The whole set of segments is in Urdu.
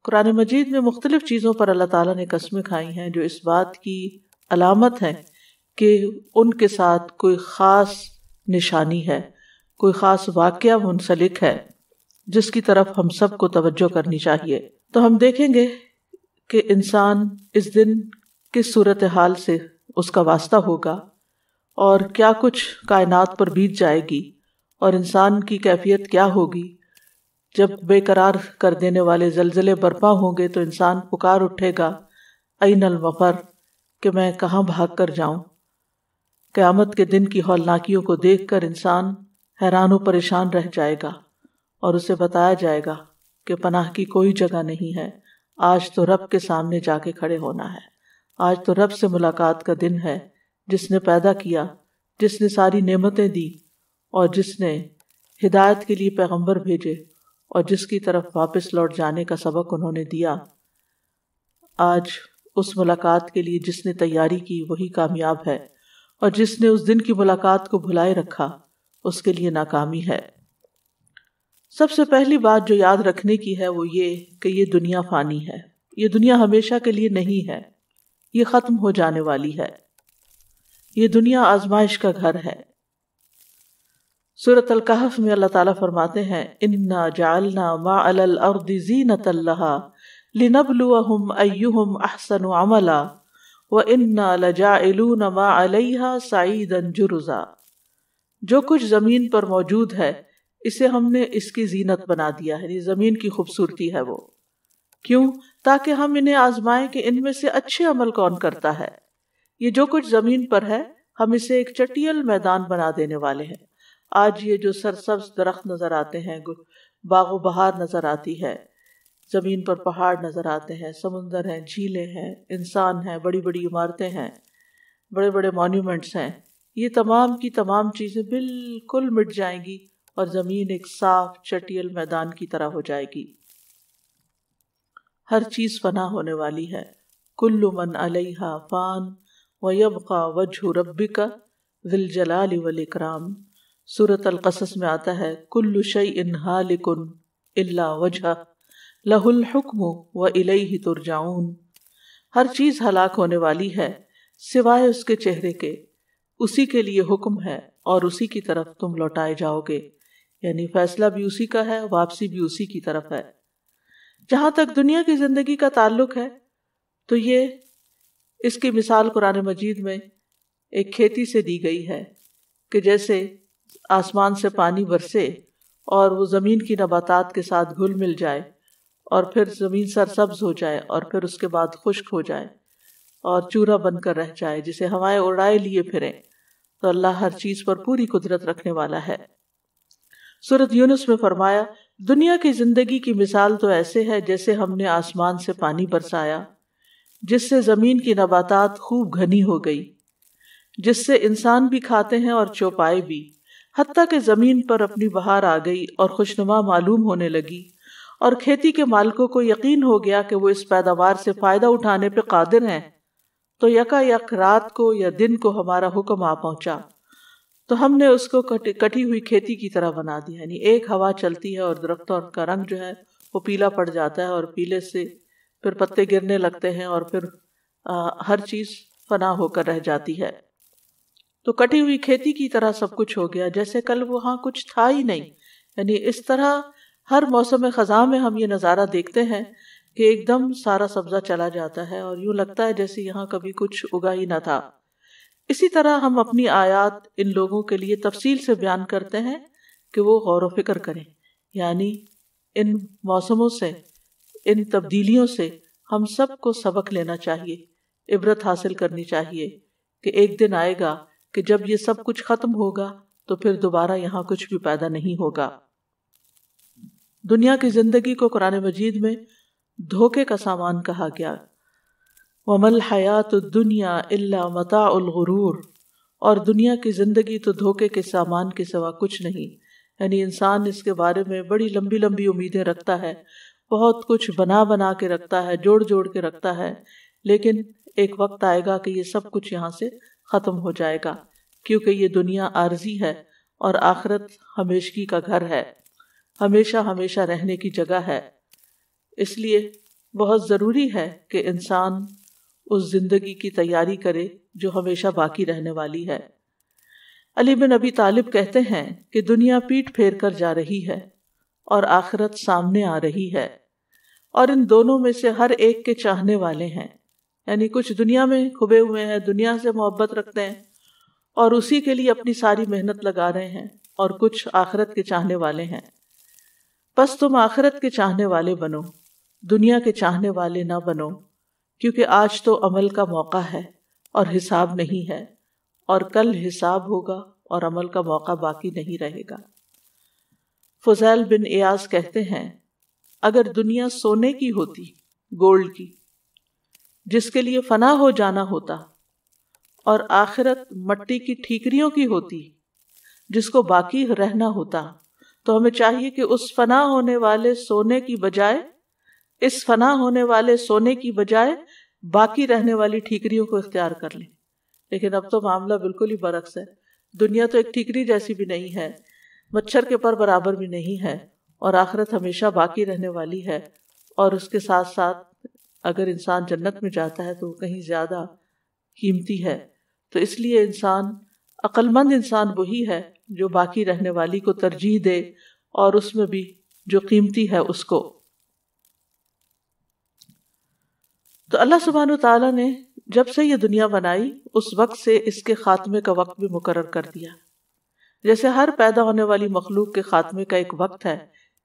قرآن مجید میں مختلف چیزوں پر اللہ تعالیٰ نے قسمیں کھائی ہیں جو اس بات کی علامت ہے کہ ان کے ساتھ کوئی خاص نشانی ہے، کوئی خاص واقعہ منسلک ہے جس کی طرف ہم سب کو توجہ کرنی چاہیے۔ تو ہم دیکھیں گے کہ انسان اس دن کس صورتحال سے اس کا واسطہ ہوگا اور کیا کچھ کائنات پر بیت جائے گی، اور انسان کی کیفیت کیا ہوگی۔ جب بے قرار کر دینے والے زلزلے برپا ہوں گے تو انسان پکار اٹھے گا این المفر، کہ میں کہاں بھاگ کر جاؤں۔ قیامت کے دن کی ہولناکیوں کو دیکھ کر انسان حیران و پریشان رہ جائے گا اور اسے بتایا جائے گا کہ پناہ کی کوئی جگہ نہیں ہے، آج تو رب کے سامنے جا کے کھڑے ہونا ہے، آج تو رب سے ملاقات کا دن ہے، جس نے پیدا کیا، جس نے ساری نعمتیں دی، اور جس نے ہدایت کے لیے پیغمبر بھیجے، اور جس کی طرف واپس لوٹ جانے کا سبق انہوں نے دیا۔ آج اس ملاقات کے لیے جس نے تیاری کی وہی کامیاب ہے، اور جس نے اس دن کی ملاقات کو بھلائے رکھا اس کے لیے ناکامی ہے۔ سب سے پہلی بات جو یاد رکھنے کی ہے وہ یہ کہ یہ دنیا فانی ہے، یہ دنیا ہمیشہ کے لیے نہیں ہے، یہ ختم ہو جانے والی ہے، یہ دنیا آزمائش کا گھر ہے۔ سورۃ الکہف میں اللہ تعالیٰ فرماتے ہیں انا جعلنا ما علی الارض زینۃ لہا لنبلوہم ایہم احسن عملا وانا لجاعلون ما علیہا صعیدا جرزا۔ جو کچھ زمین پر موجود ہے اسے ہم نے اس کی زینت بنا دیا ہے، یعنی زمین کی خوبصورتی ہے وہ۔ کیوں؟ تاکہ ہم انہیں آزمائیں کہ ان میں سے اچھے عمل کون کرتا ہے۔ یہ جو کچھ زمین پر ہے ہم اسے ایک چٹیل میدان بنا دینے والے ہیں۔ آج یہ جو سرسبز درخت نظر آتے ہیں، باغ و بہار نظر آتی ہے، زمین پر پہاڑ نظر آتے ہیں، سمندر ہیں، جھیلیں ہیں، انسان ہیں، بڑی بڑی عمارتیں ہیں، بڑے بڑے مانیومنٹس ہیں، یہ تمام کی تمام چیزیں بالکل مٹ جائیں گی اور زمین ایک صاف چٹیل میدان کی طرح ہو جائے گی۔ ہر چیز فنا ہونے والی ہے۔ کل من علیہا فان ویبقى وجہ ربک ذی الجلال والاکرام۔ سورۃ القصص میں آتا ہے کل شیء ہالک الا وجہہ لہ الحکم والیہ ترجعون۔ ہر چیز ہلاک ہونے والی ہے سوائے اس کے چہرے کے، اسی کے لیے حکم ہے اور اسی کی طرف تم لوٹائے جاؤ گے، یعنی فیصلہ بھی اسی کا ہے، واپسی بھی اسی کی طرف ہے۔ جہاں تک دنیا کی زندگی کا تعلق ہے تو یہ اس کی مثال قرآن مجید میں ایک کھیتی سے دی گئی ہے کہ جیسے آسمان سے پانی برسے اور وہ زمین کی نباتات کے ساتھ گھل مل جائے اور پھر زمین سرسبز ہو جائے اور پھر اس کے بعد خشک ہو جائے اور چورا بن کر رہ جائے، جسے ہوائیں اڑائے لیے پھریں، تو اللہ ہر چیز پر پوری قدرت رکھنے والا ہے۔ سورۃ یونس میں فرمایا دنیا کی زندگی کی مثال تو ایسے ہے جیسے ہم نے آسمان سے پانی برسایا جس سے زمین کی نباتات خوب گھنی ہو گئی، جس سے انسان بھی کھاتے ہیں اور چوپائے بھی، حتیٰ کہ زمین پر اپنی بہار آ گئی اور خوشنما معلوم ہونے لگی، اور کھیتی کے مالکوں کو یقین ہو گیا کہ وہ اس پیداوار سے فائدہ اٹھانے پہ قادر ہیں، تو یکا یک رات کو یا دن کو ہمارا حکم آ پہنچا تو ہم نے اس کو کٹی ہوئی کھیتی کی طرح بنا دیا، یعنی ایک ہوا چلتی ہے اور درختوں کا رنگ جو ہے وہ پیلا پڑ جاتا ہے اور پیلے سے پھر پتے گرنے لگتے ہیں اور پھر ہر چیز فنا ہو کر رہ جاتی ہے۔ تو کٹی ہوئی کھیتی کی طرح سب کچھ ہو گیا، جیسے کل وہاں کچھ تھا ہی نہیں۔ یعنی اس طرح ہر موسم خزاں میں ہم یہ نظارہ دیکھتے ہیں کہ ایک دم سارا سبزہ چلا جاتا ہے اور یوں لگتا ہے جیسے یہاں کبھی کچھ اگا ہی نہ تھا۔ اسی طرح ہم اپنی آیات ان لوگوں کے لیے تفصیل سے بیان کرتے ہیں کہ وہ غور و فکر کریں، یعنی ان موسموں سے، ان تبدیلیوں سے ہم سب کو سبق لینا چاہیے، عبرت حاصل کرنی چاہیے کہ ایک دن آئے گا کہ جب یہ سب کچھ ختم ہوگا تو پھر دوبارہ یہاں کچھ بھی پیدا نہیں ہوگا۔ دنیا کی زندگی کو قرآن مجید میں دھوکے کا سامان کہا گیا، وَمَا الْحَيَاةُ الدُّنْيَا إِلَّا مَتَاعُ الْغُرُورِ، اور دنیا کی زندگی تو دھوکے کے سامان کے سوا کچھ نہیں۔ یعنی انسان اس کے بارے میں بڑی لمبی لمبی امیدیں رکھتا ہے، بہت کچھ بنا بنا کے رکھتا ہے، جوڑ جوڑ کے رکھتا ہے، لیکن ایک وقت آئے گا کہ یہ سب کچھ یہاں سے ختم ہو جائے گا، کیونکہ یہ دنیا عارضی ہے اور آخرت ہمیشگی کا گھر ہے، ہمیشہ ہمیشہ رہنے کی جگہ ہے۔ اس لیے بہت ضروری ہے کہ انسان اس زندگی کی تیاری کرے جو ہمیشہ باقی رہنے والی ہے۔ علی بن ابی طالب کہتے ہیں کہ دنیا پیٹھ پھیر کر جا رہی ہے اور آخرت سامنے آ رہی ہے، اور ان دونوں میں سے ہر ایک کے چاہنے والے ہیں، یعنی کچھ دنیا میں کھبے ہوئے ہیں، دنیا سے محبت رکھتے ہیں اور اسی کے لیے اپنی ساری محنت لگا رہے ہیں، اور کچھ آخرت کے چاہنے والے ہیں۔ بس تم آخرت کے چاہنے والے بنو، دنیا کے چاہنے والے نہ بنو، کیونکہ آج تو عمل کا موقع ہے اور حساب نہیں ہے، اور کل حساب ہوگا اور عمل کا موقع باقی نہیں رہے گا۔ فضیل بن ایاز کہتے ہیں اگر دنیا سونے کی ہوتی، گولڈ کی، جس کے لیے فنا ہو جانا ہوتا، اور آخرت مٹی کی ٹھیکریوں کی ہوتی جس کو باقی رہنا ہوتا، تو ہمیں چاہیے کہ اس فنا ہونے والے سونے کی بجائے باقی رہنے والی ٹھیکریوں کو اختیار کر لیں۔ لیکن اب تو معاملہ بالکل ہی برعکس ہے، دنیا تو ایک ٹھیکری جیسی بھی نہیں ہے، مچھر کے پر برابر بھی نہیں ہے، اور آخرت ہمیشہ باقی رہنے والی ہے، اور اس کے ساتھ ساتھ اگر انسان جنت میں جاتا ہے تو وہ کہیں زیادہ قیمتی ہے۔ تو اس لیے عقل مند انسان وہی ہے جو باقی رہنے والی کو ترجیح دے، اور اس میں بھی جو قیمتی ہے اس کو۔ تو اللہ سبحانہ وتعالیٰ نے جب سے یہ دنیا بنائی اس وقت سے اس کے خاتمے کا وقت بھی مقرر کر دیا۔ جیسے ہر پیدا ہونے والی مخلوق کے خاتمے کا ایک وقت ہے،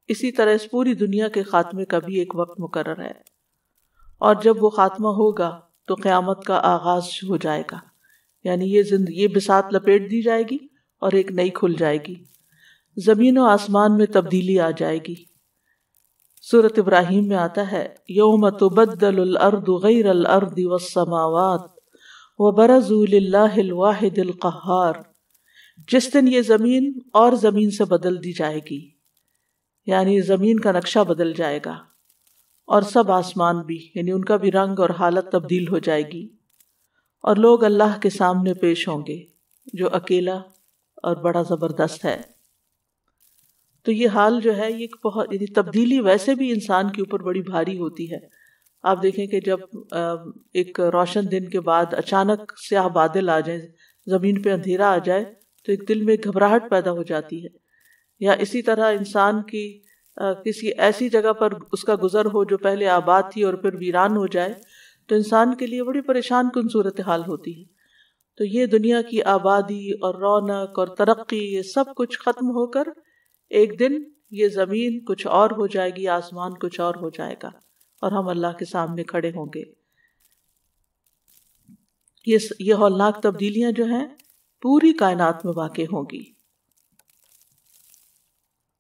اسی طرح اس پوری دنیا کے خاتمے کا بھی ایک وقت مقرر ہے، اور جب وہ خاتمہ ہوگا تو قیامت کا آغاز ہو جائے گا، یعنی یہ بساط لپیٹ دی جائے گی اور ایک نئی کھل جائے گی، زمین و آسمان میں تبدیلی آ جائے گی۔ سورۃ ابراہیم میں آتا ہے یوم تبدل الارض غیر الارض والسماوات وبرزوا للہ الواحد القہار، جس دن یہ زمین اور زمین سے بدل دی جائے گی، یعنی زمین کا نقشہ بدل جائے گا، اور سب آسمان بھی، یعنی ان کا بھی رنگ اور حالت تبدیل ہو جائے گی، اور لوگ اللہ کے سامنے پیش ہوں گے جو اکیلا اور بڑا زبردست ہے۔ تو یہ حال جو ہے یہ بہت، یعنی تبدیلی ویسے بھی انسان کے اوپر بڑی بھاری ہوتی ہے۔ آپ دیکھیں کہ جب ایک روشن دن کے بعد اچانک سیاہ بادل آ جائیں، زمین پہ اندھیرا آ جائے، تو ایک دل میں گھبراہٹ پیدا ہو جاتی ہے۔ یا اسی طرح انسان کی کسی ایسی جگہ پر اس کا گزر ہو جو پہلے آباد تھی اور پھر ویران ہو جائے، تو انسان کے لیے بڑی پریشان کن صورتحال ہوتی ہے۔ تو یہ دنیا کی آبادی اور رونق اور ترقی، یہ سب کچھ ختم ہو کر ایک دن یہ زمین کچھ اور ہو جائے گی، آسمان کچھ اور ہو جائے گا، اور ہم اللہ کے سامنے کھڑے ہوں گے۔ یہ ہولناک تبدیلیاں جو ہیں پوری کائنات میں واقع ہوں گی۔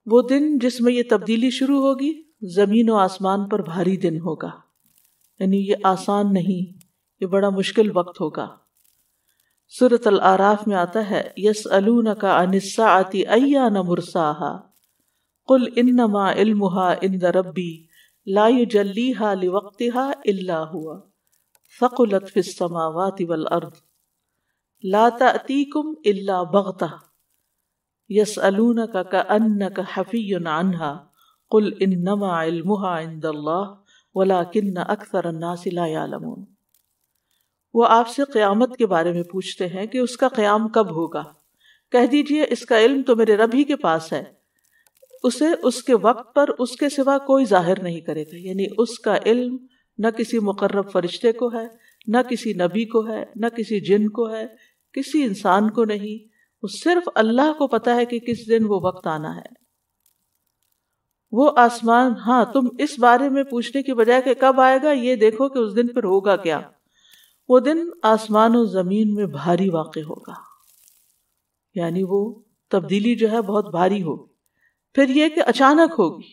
وہ دن جس میں یہ تبدیلی شروع ہوگی زمین و آسمان پر بھاری دن ہوگا، یعنی یہ آسان نہیں، یہ بڑا مشکل وقت ہوگا۔ سورۃ الاعراف میں آتا ہے یسألونک عن الساعۃ ایان مرساہا قل انما علمها عند ربی لا یجلیہا لوقتها الا هو ثقلت فی السماوات والارض لا تأتیکم الا بغتہ یسألونک کأنک حفی عنها قل انما علمها عند اللہ ولکن اکثر الناس لا یعلمون۔ وہ آپ سے قیامت کے بارے میں پوچھتے ہیں کہ اس کا قیام کب ہوگا، کہہ دیجئے اس کا علم تو میرے رب ہی کے پاس ہے، اسے اس کے وقت پر اس کے سوا کوئی ظاہر نہیں کرے گا، یعنی اس کا علم نہ کسی مقرب فرشتے کو ہے، نہ کسی نبی کو ہے، نہ کسی جن کو ہے، کسی انسان کو نہیں، وہ صرف اللہ کو پتا ہے کہ کس دن وہ وقت آنا ہے۔ وہ آسمان، ہاں تم اس بارے میں پوچھنے کی بجائے کہ کب آئے گا، یہ دیکھو کہ اس دن پھر ہوگا کیا۔ وہ دن آسمان و زمین میں بھاری واقع ہوگا، یعنی وہ تبدیلی جو ہے بہت بھاری ہوگی۔ پھر یہ کہ اچانک ہوگی،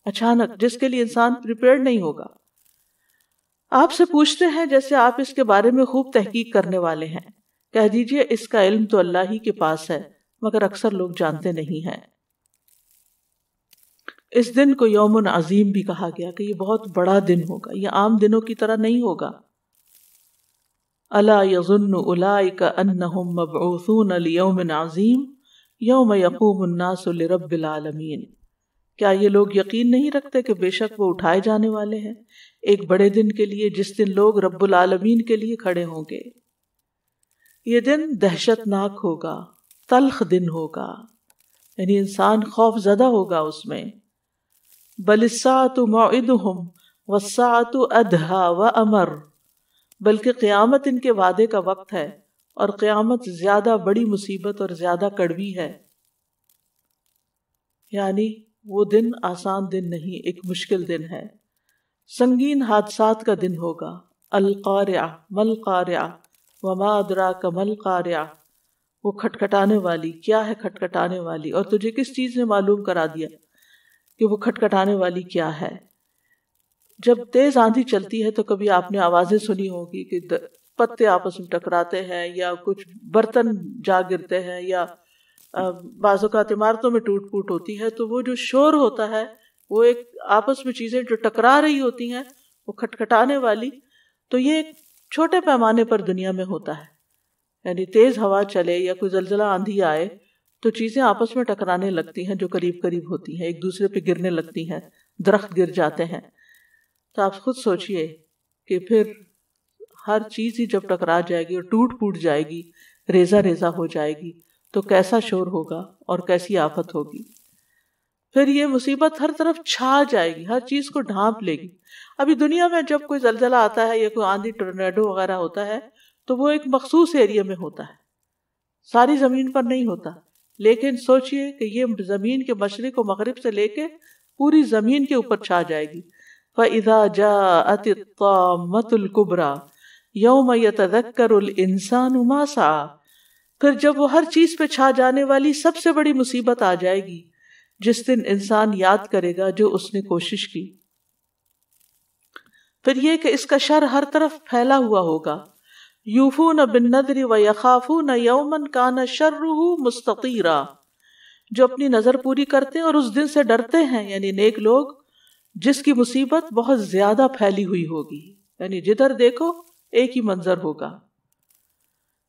اچانک، جس کے لیے انسان پریپیئرڈ نہیں ہوگا۔ آپ سے پوچھتے ہیں جیسے آپ اس کے بارے میں خوب تحقیق کرنے والے ہیں، کہہ دیجئے اس کا علم تو اللہ ہی کے پاس ہے، مگر اکثر لوگ جانتے نہیں ہیں۔ اس دن کو یوم عظیم بھی کہا گیا کہ یہ بہت بڑا دن ہوگا، یہ عام دنوں کی طرح نہیں ہوگا۔ الا یظن اولئک انہم مبعوثون لیوم عظیم یوم یقوم الناس لرب العالمین، کیا یہ لوگ یقین نہیں رکھتے کہ بے شک وہ اٹھائے جانے والے ہیں ایک بڑے دن کے لیے، جس دن لوگ رب العالمین کے لیے کھڑے ہوں گے۔ یہ دن دہشت ناک ہوگا، تلخ دن ہوگا، یعنی انسان خوف زدہ ہوگا اس میں۔ بل الساعۃ موعدہم والساعۃ ادہی وامر، بلکہ قیامت ان کے وعدے کا وقت ہے، اور قیامت زیادہ بڑی مصیبت اور زیادہ کڑوی ہے۔ یعنی وہ دن آسان دن نہیں، ایک مشکل دن ہے، سنگین حادثات کا دن ہوگا۔ القارعہ مل قارعہ وما ادراک مل قارعہ، وہ کھٹکھٹانے والی، کیا ہے کھٹکھٹانے والی، اور تجھے کس چیز نے معلوم کرا دیا کہ وہ کھٹکھٹانے والی کیا ہے؟ جب تیز آندھی چلتی ہے تو کبھی آپ نے آوازیں سنی ہوگی کہ پتے آپس میں ٹکراتے ہیں، یا کچھ برتن جا گرتے ہیں، یا بعض اوقات عمارتوں میں ٹوٹ پھوٹ ہوتی ہے، تو وہ جو شور ہوتا ہے وہ ایک آپس میں چیزیں جو ٹکرا رہی ہوتی ہیں وہ کھٹکھٹانے والی، تو یہ ایک چھوٹے پیمانے پر دنیا میں ہوتا ہے۔ یعنی تیز ہوا چلے یا کوئی زلزلہ آندھی آئے تو چیزیں آپس میں ٹکرانے لگتی ہیں جو قریب قریب ہوتی ہیں، ایک دوسرے پہ گرنے لگتی ہیں، درخت گر جاتے ہیں۔ تو آپ خود سوچئے کہ پھر ہر چیز ہی جب ٹکرا جائے گی اور ٹوٹ پھوٹ جائے گی، ریزہ ریزہ ہو جائے گی، تو کیسا شور ہوگا اور کیسی آفت ہوگی۔ پھر یہ مصیبت ہر طرف چھا جائے گی، ہر چیز کو ڈھانپ لے گی۔ ابھی دنیا میں جب کوئی زلزلہ آتا ہے یا کوئی آندھی ٹورنیڈو وغیرہ ہوتا ہے تو وہ ایک مخصوص ایریا میں ہوتا ہے، ساری زمین پر نہیں ہوتا۔ لیکن سوچئے کہ یہ زمین کے مشرق و مغرب سے لے کے پوری زمین کے اوپر چھا جائے گی۔ فَإِذَا جَاءَتِ الطَّامَّةُ الْكُبْرَى يَوْمَ يَتَذَكَّرُ الْإِنسَانُ مَا سَعَى، پھر جب وہ ہر چیز پہ چھا جانے والی سب سے بڑی مصیبت آ جائے گی، جس دن انسان یاد کرے گا جو اس نے کوشش کی۔ پھر یہ کہ اس کا شر ہر طرف پھیلا ہوا ہوگا۔ یوفون بالنذر ویخافون یوما کان شرہ مستطیرا، جو اپنی نظر پوری کرتے ہیں اور اس دن سے ڈرتے ہیں، یعنی نیک لوگ، جس کی مصیبت بہت زیادہ پھیلی ہوئی ہوگی، یعنی جدھر دیکھو ایک ہی منظر ہوگا۔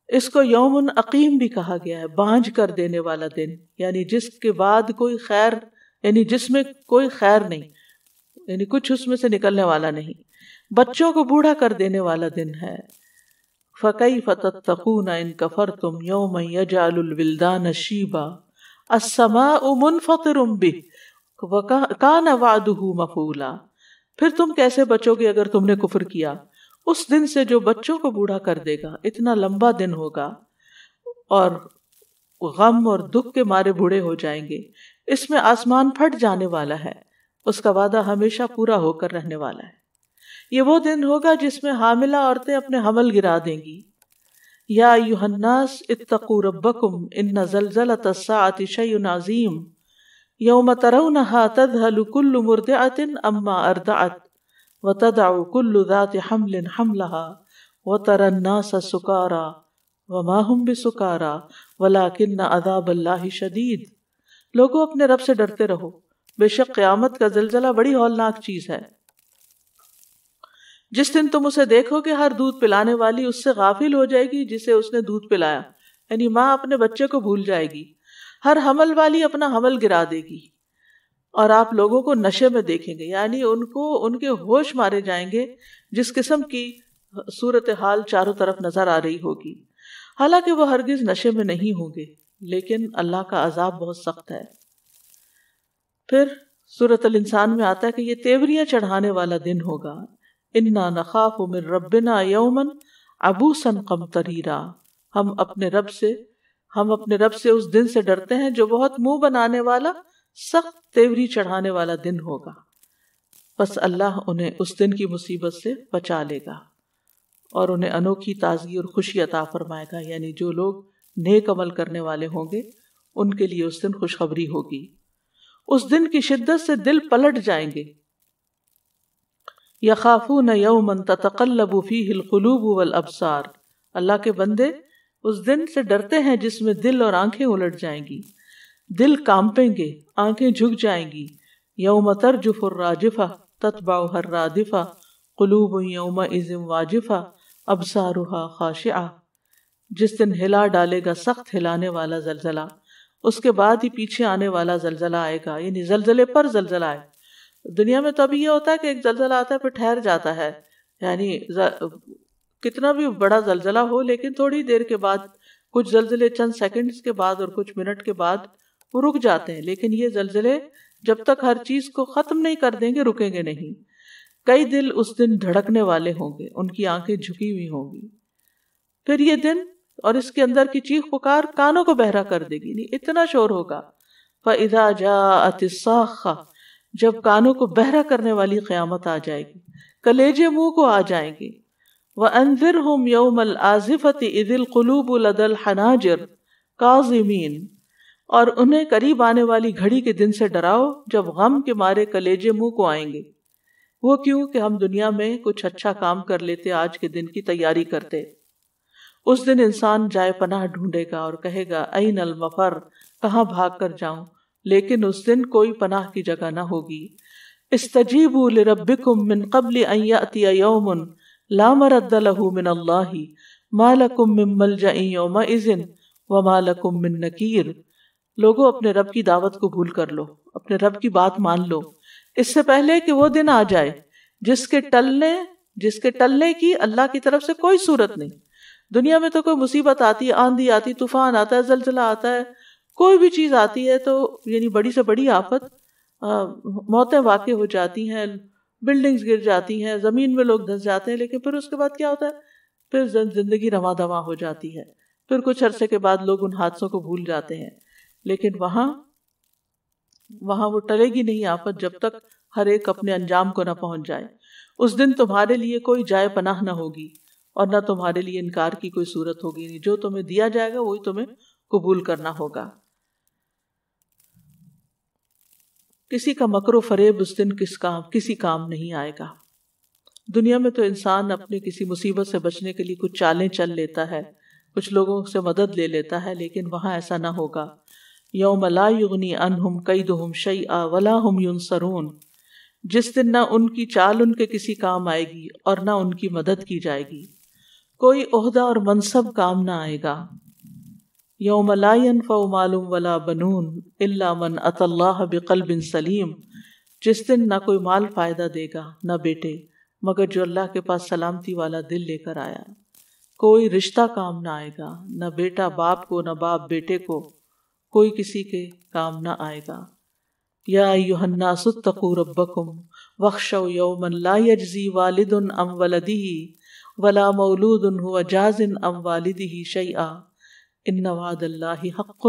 اس کو یوم عقیم بھی کہا گیا ہے، بانجھ کر دینے والا دن، یعنی جس کے بعد کوئی خیر، یعنی جس میں کوئی خیر نہیں، یعنی کچھ اس میں سے نکلنے والا نہیں۔ بچوں کو بوڑھا کر دینے والا دن ہے۔ فَكَيْفَ تَتَّقُونَ إِن كَفَرْتُمْ يَوْمًا يَجْعَلُ الْوِلْدَانَ شِيبًا السَّمَاءُ مُنْفَطِرٌ بِهِ وَكَانَ وَعْدُهُ مَفْعُولًا، پھر تم کیسے بچو گے اگر تم نے کفر کیا اس دن سے جو بچوں کو بوڑھا کر دے گا۔ اتنا لمبا دن ہوگا اور غم اور دکھ کے مارے بوڑھے ہو جائیں گے۔ اس میں آسمان پھٹ جانے والا ہے، اس کا وعدہ ہمیشہ پورا ہو کر رہنے والا ہے۔ یہ وہ دن ہوگا جس میں حاملہ عورتیں اپنے حمل گرا دیں گی۔ یا ایھا الناس اتقوا ربکم ان زلزلۃ الساعۃ شیء عظیم یوم ترونھا تذہل کل مرضعۃ عما ارضعت وتضع کل ذات حمل حملها وتری الناس سکارى وما هم بسکارى ولکن عذاب اللہ شدید۔ لوگوں اپنے رب سے ڈرتے رہو، بے شک قیامت کا زلزلہ بڑی ہولناک چیز ہے۔ جس دن تم اسے دیکھو گے ہر دودھ پلانے والی اس سے غافل ہو جائے گی جسے اس نے دودھ پلایا، یعنی ماں اپنے بچے کو بھول جائے گی، ہر حمل والی اپنا حمل گرا دے گی، اور آپ لوگوں کو نشے میں دیکھیں گے، یعنی ان کے ہوش مارے جائیں گے جس قسم کی صورتحال چاروں طرف نظر آ رہی ہوگی۔ حالانکہ وہ ہرگز نشے میں نہیں ہوں گے، لیکن اللہ کا عذاب بہت سخت ہے۔ پھر سورۃ الانسان میں آتا ہے کہ یہ تیوریاں چڑھانے والا دن ہوگا۔ انا نخاف من ربنا یوما عبوسا قمطریرا، ہم اپنے رب سے اس دن سے ڈرتے ہیں جو بہت منہ بنانے والا، سخت تیوری چڑھانے والا دن ہوگا۔ بس اللہ انہیں اس دن کی مصیبت سے بچا لے گا اور انہیں انوکھی تازگی اور خوشی عطا فرمائے گا، یعنی جو لوگ نیک عمل کرنے والے ہوں گے ان کے لیے اس دن خوشخبری ہوگی۔ اس دن کی شدت سے دل پلٹ جائیں گے۔ یخافون یوما تتقلب فیہ القلوب والابصار، اللہ کے بندے اس دن سے ڈرتے ہیں جس میں دل اور آنکھیں الٹ جائیں گی، دل کانپیں گے، آنکھیں جھک جائیں گی۔ یوم ترجف الراجفہ تتبعها الرادفہ قلوب یومئذ واجفہ ابصارها خاشعہ، جس دن ہلا ڈالے گا سخت ہلانے والا زلزلہ، اس کے بعد ہی پیچھے آنے والا زلزلہ آئے گا، یعنی زلزلے پر زلزلہ آئے. دنیا میں تو ابھی یہ ہوتا ہے کہ ایک زلزلہ آتا ہے پھر ٹھہر جاتا ہے، یعنی کتنا بھی بڑا زلزلہ ہو لیکن تھوڑی دیر کے بعد، کچھ زلزلے چند سیکنڈز کے بعد اور کچھ منٹ کے بعد وہ رک جاتے ہیں. لیکن یہ زلزلے جب تک ہر چیز کو ختم نہیں کر دیں گے رکیں گے نہیں. کئی دل اس دن دھڑکنے والے ہوں گے، ان کی آنکھیں جھکی ہوئی ہوں گی. پھر یہ دن اور اس کے اندر کی چیخ پکار کانوں کو بہرا کر دے گی، نہیں اتنا شور ہوگا. فَإِذَا جَاءَتِ الصَّاخَّةُ، جب کانوں کو بہرا کرنے والی قیامت آ جائے گی، کلیجے منہ کو آ جائیں گے. وَأَنذِرْهُمْ يَوْمَ الْآزِفَةِ إِذِ الْقُلُوبُ لَدَى الْحَنَاجِرِ كَاظِمِينَ، اور انہیں قریب آنے والی گھڑی کے دن سے ڈراؤ جب غم کے مارے کلیجے منہ کو آئیں گے. وہ کیوں کہ ہم دنیا میں کچھ اچھا کام کر لیتے، آج کے دن کی تیاری کرتے. اس دن انسان جائے پناہ ڈھونڈے گا اور کہے گا این المفر، کہاں بھاگ کر جاؤں، لیکن اس دن کوئی پناہ کی جگہ نہ ہوگی. استجیبوا لربکم من قبل ان یأتی یوم لا مرد له من اللہ ما لکم من ملجأ یومئذ وما لکم من نکیر. لوگوں اپنے رب کی دعوت کو بھول کر لو، اپنے رب کی بات مان لو اس سے پہلے کہ وہ دن آ جائے جس کے ٹلنے کی اللہ کی طرف سے کوئی صورت نہیں. دنیا میں تو کوئی مصیبت آتی ہے، آندھی آتی، طوفان آتا ہے، زلزلہ آتا ہے، کوئی بھی چیز آتی ہے تو یعنی بڑی سے بڑی آفت، موتیں واقع ہو جاتی ہیں، بلڈنگز گر جاتی ہیں، زمین میں لوگ دھس جاتے ہیں. لیکن پھر اس کے بعد کیا ہوتا ہے؟ پھر زندگی رواں دواں ہو جاتی ہے. پھر کچھ عرصے کے بعد لوگ ان حادثوں کو بھول جاتے ہیں. لیکن وہاں وہ ٹلے گی نہیں آفت جب تک ہر ایک اپنے انجام کو نہ پہنچ جائے. اس دن تمہارے لیے کوئی جائے پناہ نہ ہوگی اور نہ تمہارے لیے انکار کی کوئی صورت ہوگی. جو تمہیں دیا جائے گا وہی تمہیں قبول کرنا ہوگا. کسی کا مکر و فریب اس دن کسی کام نہیں آئے گا. دنیا میں تو انسان اپنے کسی مصیبت سے بچنے کے لیے کچھ چالیں چل لیتا ہے، کچھ لوگوں سے مدد لے لیتا ہے، لیکن وہاں ایسا نہ ہوگا. یوم لا یغنی عنہم کیدہم شیئا ولا ہم ینصرون، جس دن نہ ان کی چال ان کے کسی کام آئے گی اور نہ ان کی مدد کی جائے گی. کوئی عہدہ اور منصب کام نہ آئے گا. یوم لا ینفع مال ولا بنون الا من اتی اللہ بقلب سلیم، جس دن نہ کوئی مال فائدہ دے گا نہ بیٹے، مگر جو اللہ کے پاس سلامتی والا دل لے کر آیا. کوئی رشتہ کام نہ آئے گا، نہ بیٹا باپ کو نہ باپ بیٹے کو، کوئی کسی کے کام نہ آئے گا. یا ایھا الناس اتقوا ربکم واخشوا یوما لا یجزی والد عن ولدہ ولا مولود هو جاز عن والدہ شیئا ان وعد اللہ حق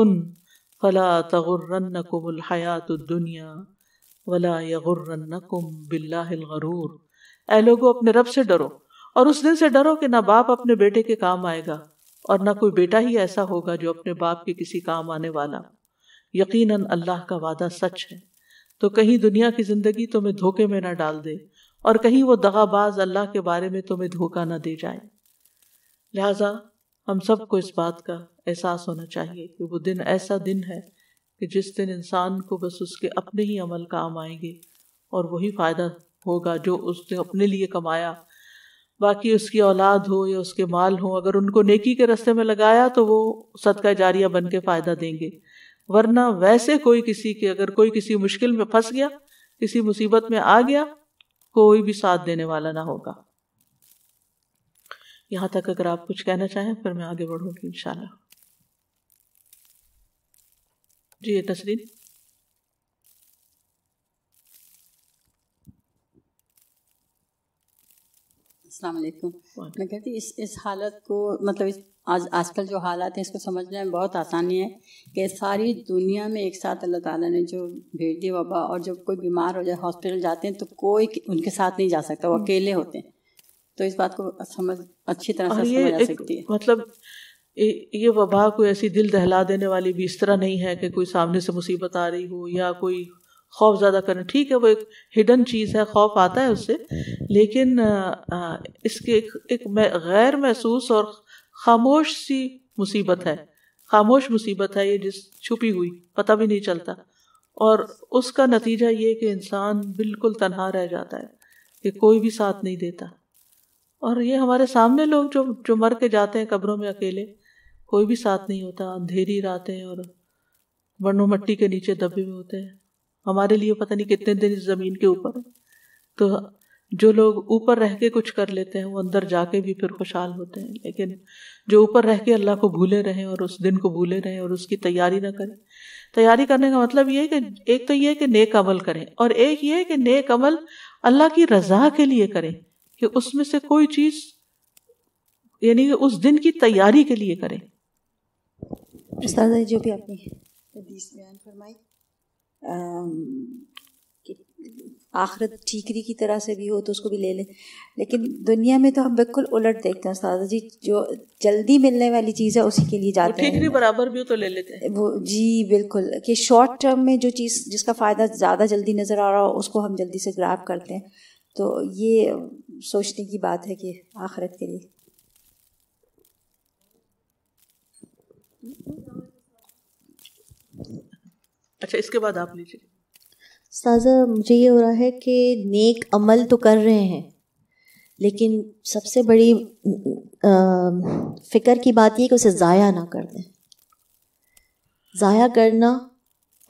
فلا تغرنکم الحیاۃ الدنیا ولا یغرنکم باللہ الغرور. اے لوگو اپنے رب سے ڈرو اور اس دن سے ڈرو کہ نہ باپ اپنے بیٹے کے کام آئے گا اور نہ کوئی بیٹا ہی ایسا ہوگا جو اپنے باپ کے کسی کام آنے والا. یقیناً اللہ کا وعدہ سچ ہے. تو کہیں دنیا کی زندگی تمہیں دھوکے میں نہ ڈال دے اور کہیں وہ دغا باز اللہ کے بارے میں تمہیں دھوکہ نہ دے جائے. لہٰذا ہم سب کو اس بات کا احساس ہونا چاہیے کہ وہ دن ایسا دن ہے کہ جس دن انسان کو بس اس کے اپنے ہی عمل کام آئیں گے اور وہی فائدہ ہوگا جو اس نے اپنے لیے کمایا. باقی اس کی اولاد ہو یا اس کے مال ہو، اگر ان کو نیکی کے راستے میں لگایا تو وہ صدقہ جاریہ بن کے فائدہ دیں گے. ورنہ ویسے اگر کوئی کسی مشکل میں پھنس گیا، کسی مصیبت میں آ گیا، کوئی بھی ساتھ دینے والا نہ ہوگا. یہاں تک اگر آپ کچھ کہنا چاہیں پھر میں آگے بڑھوں گی انشاءاللہ. جی نسرین. السلام علیکم. میں کہتی اس حالت کو مطلب آج کل جو حالات ہیں اس کو سمجھنے میں بہت آسانی ہے کہ ساری دنیا میں ایک ساتھ اللہ تعالیٰ نے جو بھیج دی وبا، اور جب کوئی بیمار ہو جائے ہاسپٹل جاتے ہیں تو کوئی ان کے ساتھ نہیں جا سکتا، وہ اکیلے ہوتے ہیں. تو اس بات کو اچھی طرح سے سمجھ آ سکتی ہے. مطلب یہ وبا کوئی ایسی دل دہلا دینے والی بھی اس طرح نہیں ہے کہ کوئی سامنے سے مصیبت آ رہی ہو یا کوئی خوف زیادہ کرنا. ٹھیک ہے وہ ایک ہڈن چیز ہے، خوف آتا ہے اس سے، لیکن اس کے ایک غیر محسوس اور خاموش سی مصیبت ہے. خاموش مصیبت ہے یہ، جس چھپی ہوئی پتہ بھی نہیں چلتا، اور اس کا نتیجہ یہ کہ انسان بالکل تنہا رہ جاتا ہے کہ کوئی بھی ساتھ نہیں دیتا. اور یہ ہمارے سامنے لوگ جو مر کے جاتے ہیں قبروں میں اکیلے، کوئی بھی ساتھ نہیں ہوتا، اندھیری راتیں اور ورنہ مٹی کے نیچے دبے ہوئے ہوتے ہیں. ہمارے لیے پتہ نہیں کتنے دن اس زمین کے اوپر ہے. تو جو لوگ اوپر رہ کے کچھ کر لیتے ہیں وہ اندر جا کے بھی پھر خوشحال ہوتے ہیں، لیکن جو اوپر رہ کے اللہ کو بھولے رہیں اور اس دن کو بھولے رہیں اور اس کی تیاری نہ کریں. تیاری کرنے کا مطلب یہ ہے کہ ایک تو یہ ہے کہ نیک عمل کریں، اور ایک یہ ہے کہ نیک عمل اللہ کی رضا کے لیے کریں، کہ اس میں سے کوئی چیز یعنی کہ اس دن کی تیاری کے لیے کریں. استاذہ جو بھی آپ نے حدیث بیان فرمائی کہ آخرت ٹھیکری کی طرح سے بھی ہو تو اس کو بھی لے لیں، لیکن دنیا میں تو ہم بالکل الٹ دیکھتے ہیں استاذہ جی، جو جلدی ملنے والی چیز ہے اسی کے لیے جاتے ہیں. ٹھیکری برابر بھی ہو تو لے لیتے ہیں وہ جی بالکل، کہ شارٹ ٹرم میں جو چیز جس کا فائدہ زیادہ جلدی نظر آ رہا ہو اس کو ہم جلدی سے گراب کرتے ہیں. تو یہ سوچنے کی بات ہے کہ آخرت کے لیے. اچھا اس کے بعد آپ لیجیے. استاذہ مجھے یہ ہو رہا ہے کہ نیک عمل تو کر رہے ہیں، لیکن سب سے بڑی فکر کی بات یہ کہ اسے ضائع نہ کر دیں. ضائع کرنا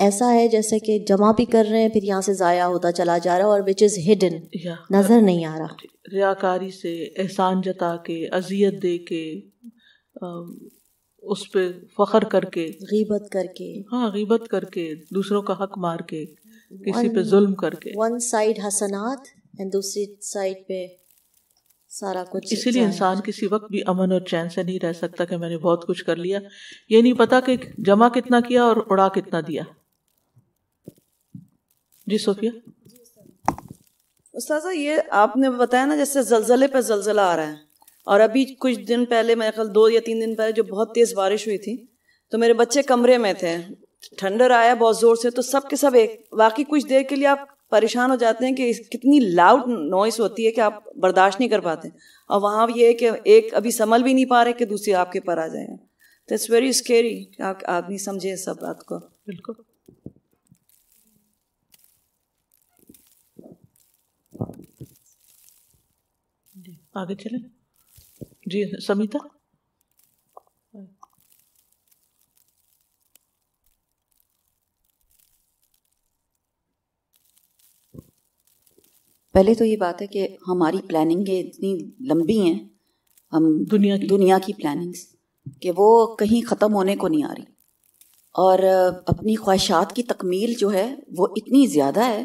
ایسا ہے جیسے کہ جمع بھی کر رہے ہیں پھر یہاں سے ضائع ہوتا چلا جا رہا ہے، اور وچ از ہڈن، نظر نہیں آ رہا. ریاکاری سے، احسان جتا کے، اذیت دے کے، اس پہ فخر کر کے، غیبت کر کے، ہاں غیبت کر کے، دوسروں کا حق مار کے، کسی پہ ظلم کر کے. ون سائڈ حسنات اور دوسری سائڈ پہ سارا کچھ. اسی لیے انسان کسی وقت بھی امن اور چین سے نہیں رہ سکتا کہ میں نے بہت کچھ کر لیا، یہ نہیں پتا کہ جمع کتنا کیا اور اڑا کتنا دیا. جی صوفیہ. استاذہ یہ آپ نے بتایا نا جیسے زلزلے پہ زلزلہ آ رہا ہے، اور ابھی کچھ دن پہلے میرے خیال 2 یا 3 دن پہلے جو بہت تیز بارش ہوئی تھی تو میرے بچے کمرے میں تھے، ٹھنڈر آیا بہت زور سے تو سب کے سب ایک واقعی کچھ دیر کے لیے آپ پریشان ہو جاتے ہیں کہ کتنی لاؤڈ نوائز ہوتی ہے کہ آپ برداشت نہیں کر پاتے، اور وہاں یہ ہے کہ ایک ابھی سنبھل بھی نہیں پا رہے کہ دوسری آپ کے پر آ جائے. تو اٹس ویری اسکیری کہ آدمی سمجھے سب بات کو. بالکل. آگے چلیں. جی سمیتا. پہلے تو یہ بات ہے کہ ہماری پلاننگیں اتنی لمبی ہیں، ہم دنیا کی پلاننگز، کہ وہ کہیں ختم ہونے کو نہیں آ رہی، اور اپنی خواہشات کی تکمیل جو ہے وہ اتنی زیادہ ہے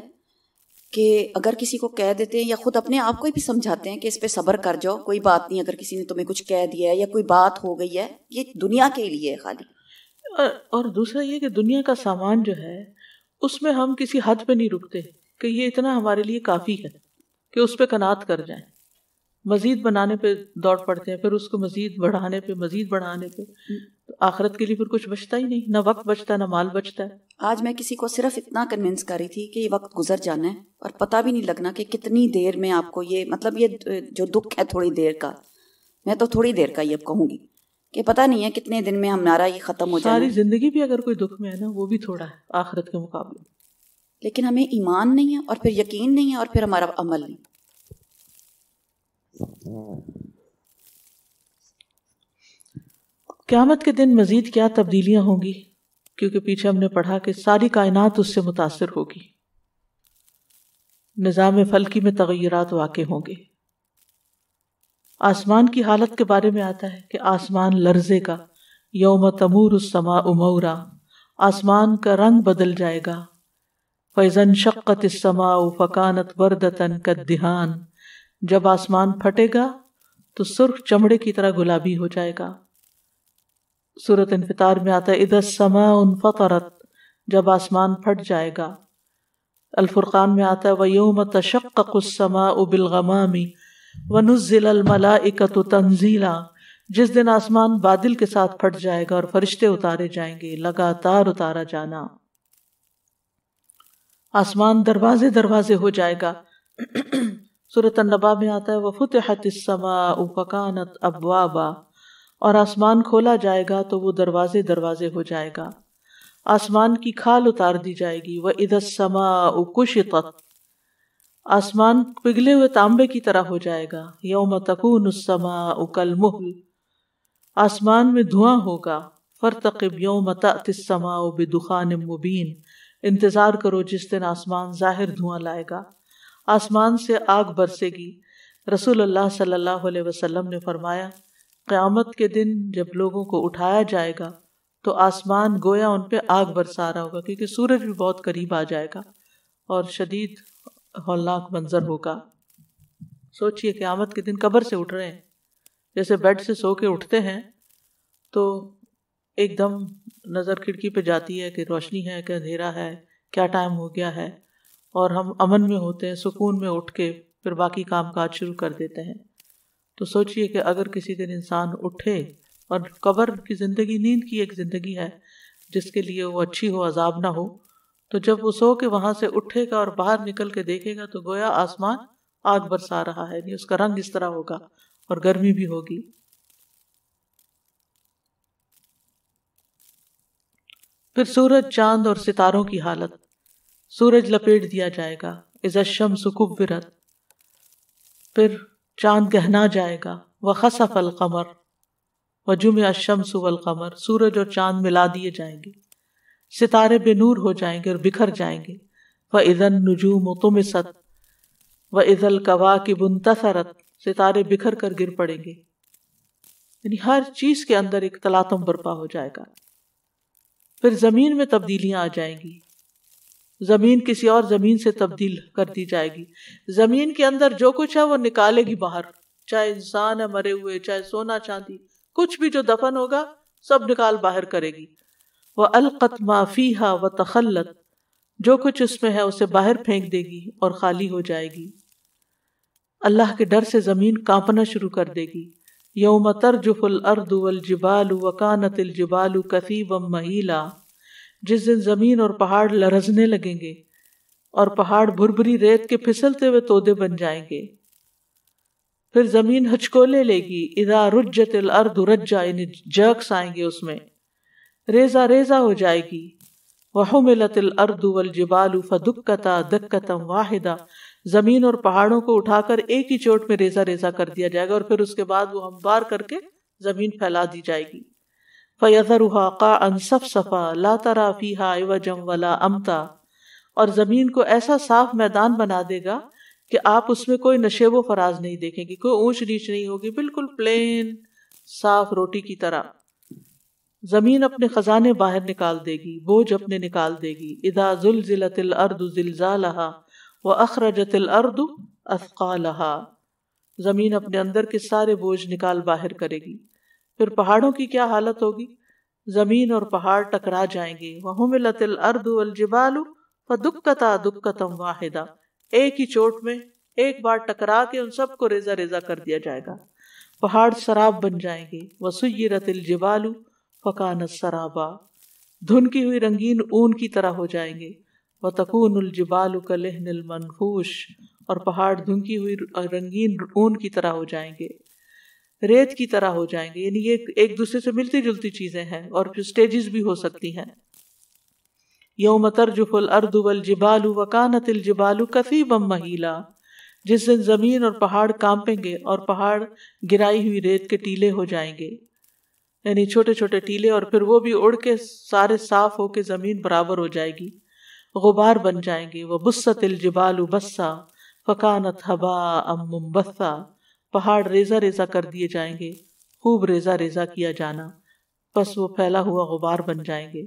کہ اگر کسی کو کہہ دیتے ہیں یا خود اپنے آپ کو بھی سمجھاتے ہیں کہ اس پہ صبر کر جاؤ، کوئی بات نہیں، اگر کسی نے تمہیں کچھ کہہ دیا ہے یا کوئی بات ہو گئی ہے، یہ دنیا کے لیے ہے خالی. اور دوسرا یہ کہ دنیا کا سامان جو ہے اس میں ہم کسی حد پہ نہیں رکتے کہ یہ اتنا ہمارے لیے کافی ہے کہ اس پہ قناعت کر جائیں. مزید بنانے پہ دوڑ پڑتے ہیں، پھر اس کو مزید بڑھانے پہ، مزید بڑھانے پہ. آخرت کے لیے پھر کچھ بچتا ہی نہیں، نہ وقت بچتا نہ مال بچتا ہے. آج میں کسی کو صرف اتنا کنونس کر رہی تھی کہ یہ وقت گزر جانا ہے اور پتہ بھی نہیں لگنا کہ کتنی دیر میں آپ کو یہ مطلب یہ جو دکھ ہے تھوڑی دیر کا، میں تو تھوڑی دیر کا یہ اب کہوں گی کہ پتہ نہیں ہے کتنے دن میں ہمارا یہ ختم ہو جائے. ساری زندگی بھی اگر کوئی دکھ میں ہے نا وہ بھی تھوڑا ہے آخرت کے مقابلے. لیکن ہمیں ایمان نہیں ہے اور پھر یقین نہیں ہے اور پھر ہمارا عمل نہیں. قیامت کے دن مزید کیا تبدیلیاں ہوں گی، کیونکہ پیچھے ہم نے پڑھا کہ ساری کائنات اس سے متاثر ہوگی. نظام فلکی میں تغیرات واقع ہوں گے. آسمان کی حالت کے بارے میں آتا ہے کہ آسمان لرزے گا. یوم تمور السماء مورا، آسمان کا رنگ بدل جائے گا. فَإِذَا انشَقَّتِ السَّمَاءُ فَكَانَتْ وَرْدَةً كَالدِّهَانِ، جب آسمان پھٹے گا تو سرخ چمڑے کی طرح گلابی ہو جائے گا. سورۃ انفطار میں آتا ہے اذا السماء انفطرت، جب آسمان پھٹ جائے گا. الفرقان میں آتا ہے وَيَوْمَ تَشَقَّقُ السَّمَاءُ بِالْغَمَامِ وَنُزِّلَ الْمَلَائِكَةُ تَنزِيلًا، جس دن آسمان بادل کے ساتھ پھٹ جائے گا اور فرشتے اتارے جائیں گے، لگاتار اتارا جانا. آسمان دروازے دروازے ہو جائے گا. سورۃ النبا میں آتا ہے وَفُتِحَتِ السَّمَاءُ فَكَانَتْ أَبْوَابًا، اور آسمان کھولا جائے گا تو وہ دروازے دروازے ہو جائے گا. آسمان کی کھال اتار دی جائے گی. وَإِذَا السَّمَاءُ كُشِطَتْ، آسمان پگھلے ہوئے تانبے کی طرح ہو جائے گا. يَوْمَ تَكُونُ السَّمَاءُ كَالْمُهْلِ، آسمان میں دھواں ہوگا. فارتقب یوم تأتی السماء بدخان مبین، انتظار کرو جس دن آسمان ظاہر دھواں لائے گا، آسمان سے آگ برسے گی۔ رسول اللہ صلی اللہ علیہ وسلم نے فرمایا قیامت کے دن جب لوگوں کو اٹھایا جائے گا تو آسمان گویا ان پہ آگ برسا رہا ہوگا، کیونکہ سورج بھی بہت قریب آ جائے گا اور شدید ہولناک منظر ہوگا۔ سوچئے قیامت کے دن قبر سے اٹھ رہے ہیں، جیسے بیڈ سے سو کے اٹھتے ہیں تو ایک دم نظر کھڑکی پہ جاتی ہے کہ روشنی ہے کہ اندھیرا ہے، کیا ٹائم ہو گیا ہے، اور ہم امن میں ہوتے ہیں، سکون میں اٹھ کے پھر باقی کام کاج شروع کر دیتے ہیں۔ تو سوچئے کہ اگر کسی دن انسان اٹھے، اور قبر کی زندگی نیند کی ایک زندگی ہے جس کے لیے وہ اچھی ہو، عذاب نہ ہو، تو جب وہ سو کے وہاں سے اٹھے گا اور باہر نکل کے دیکھے گا تو گویا آسمان آگ برسا رہا ہے، اس کا رنگ اس طرح ہوگا اور گرمی بھی ہوگی۔ پھر سورج، چاند اور ستاروں کی حالت۔ سورج لپیٹ دیا جائے گا، اذا الشمس کورت، پھر چاند گہنا جائے گا، وخسف القمر وجمع الشمس والقمر، سورج اور چاند ملا دیے جائیں گے، ستارے بے نور ہو جائیں گے اور بکھر جائیں گے۔ وَإِذَا النُّجُومُ طُمِسَتْ وَإِذَا الْكَوَاكِبُ انتَثَرَتْ، ستارے بکھر کر گر پڑیں گے، یعنی ہر چیز کے اندر ایک تلاطم برپا ہو جائے گا۔ پھر زمین میں تبدیلیاں آ جائیں گی، زمین کسی اور زمین سے تبدیل کر دی جائے گی، زمین کے اندر جو کچھ ہے وہ نکالے گی باہر، چاہے انسان ہے مرے ہوئے، چاہے سونا چاندی، کچھ بھی جو دفن ہوگا سب نکال باہر کرے گی۔ وَأَلْقَتْ مَا فِيهَا وَتَخَلَّتْ، جو کچھ اس میں ہے اسے باہر پھینک دے گی اور خالی ہو جائے گی۔ اللہ کے ڈر سے زمین کانپنا شروع کر دے گی۔ یوم ترجف الارض والجبال وکانت الجبال کثیبا مہیلا، جس دن زمین اور پہاڑ لرزنے لگیں گے اور پہاڑ بھربھری ریت کے پھسلتے ہوئے تودے بن جائیں گے۔ پھر زمین ہچکولے لے گی، اذا رجت الارض رجا، یعنی جرکس آئیں گے اس میں، ریزہ ریزہ ہو جائے گی۔ وحملت الارض والجبال فدکتا دکتا واحدہ، زمین اور پہاڑوں کو اٹھا کر ایک ہی چوٹ میں ریزہ ریزہ کر دیا جائے گا، اور پھر اس کے بعد وہ ہموار کر کے زمین پھیلا دی جائے گی۔ فَيَذَرُهَا قَاعًا صَفْصَفًا لَا تَرَىٰ فِيهَا عِوَجًا وَلَا أَمْتًا، اور زمین کو ایسا صاف میدان بنا دے گا کہ آپ اس میں کوئی نشیب و فراز نہیں دیکھیں گے، کوئی اونچ نیچ نہیں ہوگی، بالکل پلین صاف روٹی کی طرح۔ زمین اپنے خزانے باہر نکال دے گی، بوجھ اپنے نکال دے گی۔ اذا زلزلت الارض زلزالها واخرجت الارض اثقالها، زمین اپنے اندر کے سارے بوجھ نکال باہر کرے گی۔ پھر پہاڑوں کی کیا حالت ہوگی؟ زمین اور پہاڑ ٹکرا جائیں گے۔ وحملت الارض والجبال فدکتا دکتا واحدہ، ایک ہی چوٹ میں ایک بار ٹکرا کے ان سب کو ریزہ ریزہ کر دیا جائے گا، پہاڑ سراب بن جائیں گے۔ وسیرت الجبال فکانت سرابا، دھن کی ہوئی رنگین اون کی طرح ہو جائیں گے۔ وتکون الجبال کالعہن المنفوش، اور پہاڑ دھنکی ہوئی رنگین اون کی طرح ہو جائیں گے، ریت کی طرح ہو جائیں گے، یعنی یہ ایک دوسرے سے ملتی جلتی چیزیں ہیں، اور پھر سٹیجز بھی ہو سکتی ہیں۔ یوم ترجف الارض والجبال وکانت الجبال کثیبا مہیلا، جس دن زمین اور پہاڑ کانپیں گے اور پہاڑ گرائی ہوئی ریت کے ٹیلے ہو جائیں گے، یعنی چھوٹے چھوٹے ٹیلے، اور پھر وہ بھی اڑ کے سارے صاف ہو کے زمین برابر ہو جائے گی، غبار بن جائیں گے۔ وبست الجبال بسا فکانت ہباء منبثا، پہاڑ ریزہ ریزہ کر دیے جائیں گے، خوب ریزہ ریزہ کیا جانا، بس وہ پھیلا ہوا غبار بن جائیں گے۔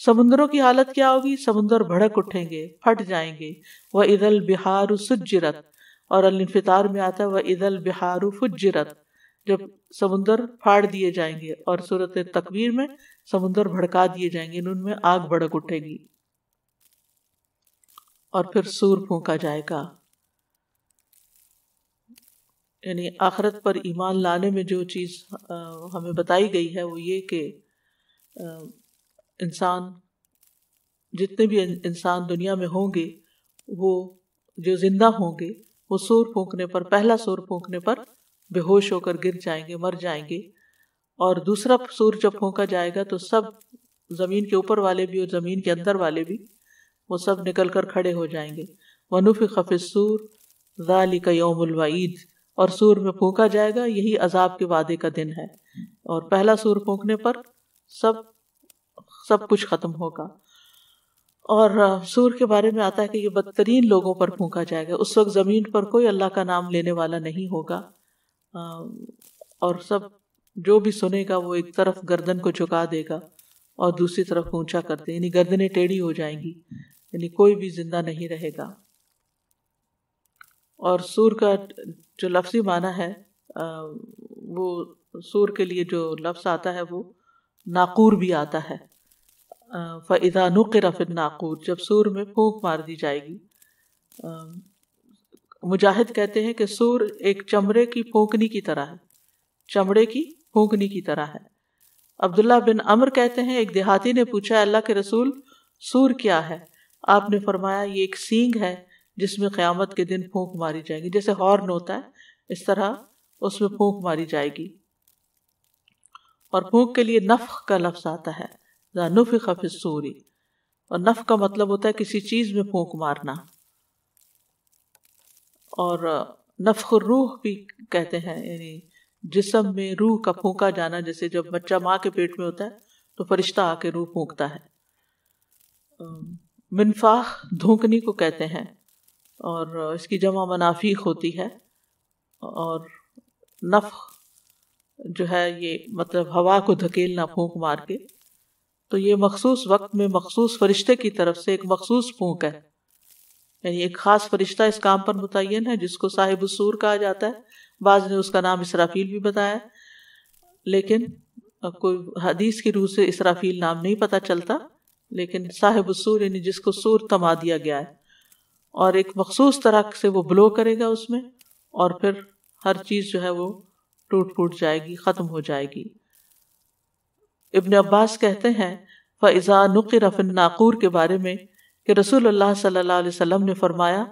سمندروں کی حالت کیا ہوگی؟ سمندر بھڑک اٹھیں گے، پھٹ جائیں گے۔ وَإِذَا الْبِحَارُ سُجِّرَتْ، اور الانفطار میں آتا ہے وَإِذَا الْبِحَارُ فُجِّرَتْ، جب سمندر پھاڑ دیے جائیں گے، اور سورۃ تکویر میں سمندر بھڑکا دیے جائیں گے، ان میں آگ بھڑک اٹھے گی۔ اور پھر سور پھونکا جائے گا۔ یعنی آخرت پر ایمان لانے میں جو چیز ہمیں بتائی گئی ہے وہ یہ کہ انسان، جتنے بھی انسان دنیا میں ہوں گے، وہ جو زندہ ہوں گے، وہ سور پھونکنے پر، پہلا سور پھونکنے پر بے ہوش ہو کر گر جائیں گے، مر جائیں گے، اور دوسرا سور جب پھونکا جائے گا تو سب زمین کے اوپر والے بھی اور زمین کے اندر والے بھی وہ سب نکل کر کھڑے ہو جائیں گے۔ وَنُفِخَ فِي الصُّورِ ذَلِكَ يَوْمُ الْوَعِيدِ، اور سور میں پھونکا جائے گا، یہی عذاب کے وعدے کا دن ہے۔ اور پہلا سور پھونکنے پر سب کچھ ختم ہوگا. اور سور کے بارے میں آتا ہے کہ یہ بدترین لوگوں پر پھونکا جائے گا. اس وقت زمین پر کوئی اللہ کا نام لینے والا نہیں ہوگا، اور سب جو بھی سنے گا وہ ایک طرف گردن کو جھکا دے گا اور دوسری طرف اونچا کر دے، یعنی گردنیں ٹیڑھی ہو جائیں گی، یعنی کوئی بھی زندہ نہیں رہے گا. اور سور کا جو لفظی معنی ہے وہ سور کے لیے جو لفظ آتا ہے وہ ناقور بھی آتا ہے. فَإِذَا نُقِرَ فِي النَّاقُورِ، جب سور میں پھونک مار دی جائے گی. مجاہد کہتے ہیں کہ سور ایک چمڑے کی پھونکنی کی طرح ہے، چمڑے کی پھونکنی کی طرح ہے. عبداللہ بن عمر کہتے ہیں ایک دیہاتی نے پوچھا اللہ کے رسول سور کیا ہے؟ آپ نے فرمایا یہ ایک سینگ ہے جس میں قیامت کے دن پھونک ماری جائے گی، جیسے ہارن ہوتا ہے اس طرح اس میں پھونک ماری جائے گی. اور پھونک کے لیے نفخ کا لفظ آتا ہے، ذا نفخ فی الصور، اور نفخ کا مطلب ہوتا ہے کسی چیز میں پھونک مارنا. اور نفخ الروح بھی کہتے ہیں، یعنی جسم میں روح کا پھونکا جانا، جیسے جب بچہ ماں کے پیٹ میں ہوتا ہے تو فرشتہ آ کے روح پھونکتا ہے. منفاخ دھونکنی کو کہتے ہیں، اور اس کی جمع منافیخ ہوتی ہے. اور نفخ جو ہے یہ مطلب ہوا کو دھکیلنا پھونک مار کے، تو یہ مخصوص وقت میں مخصوص فرشتے کی طرف سے ایک مخصوص پھونک ہے، یعنی ایک خاص فرشتہ اس کام پر متعین ہے جس کو صاحب السور کہا جاتا ہے. بعض نے اس کا نام اسرافیل بھی بتایا، لیکن کوئی حدیث کی روح سے اسرافیل نام نہیں پتہ چلتا، لیکن صاحب السور یعنی جس کو سور تما دیا گیا ہے، اور ایک مخصوص طرح سے وہ بلو کرے گا اس میں، اور پھر ہر چیز جو ہے وہ ٹوٹ پھوٹ جائے گی، ختم ہو جائے گی. ابن عباس کہتے ہیں فَإِذَا نُقِرَ فِي النَّاقُورِ کے بارے میں کہ رسول اللہ صلی اللہ علیہ وسلم نے فرمایا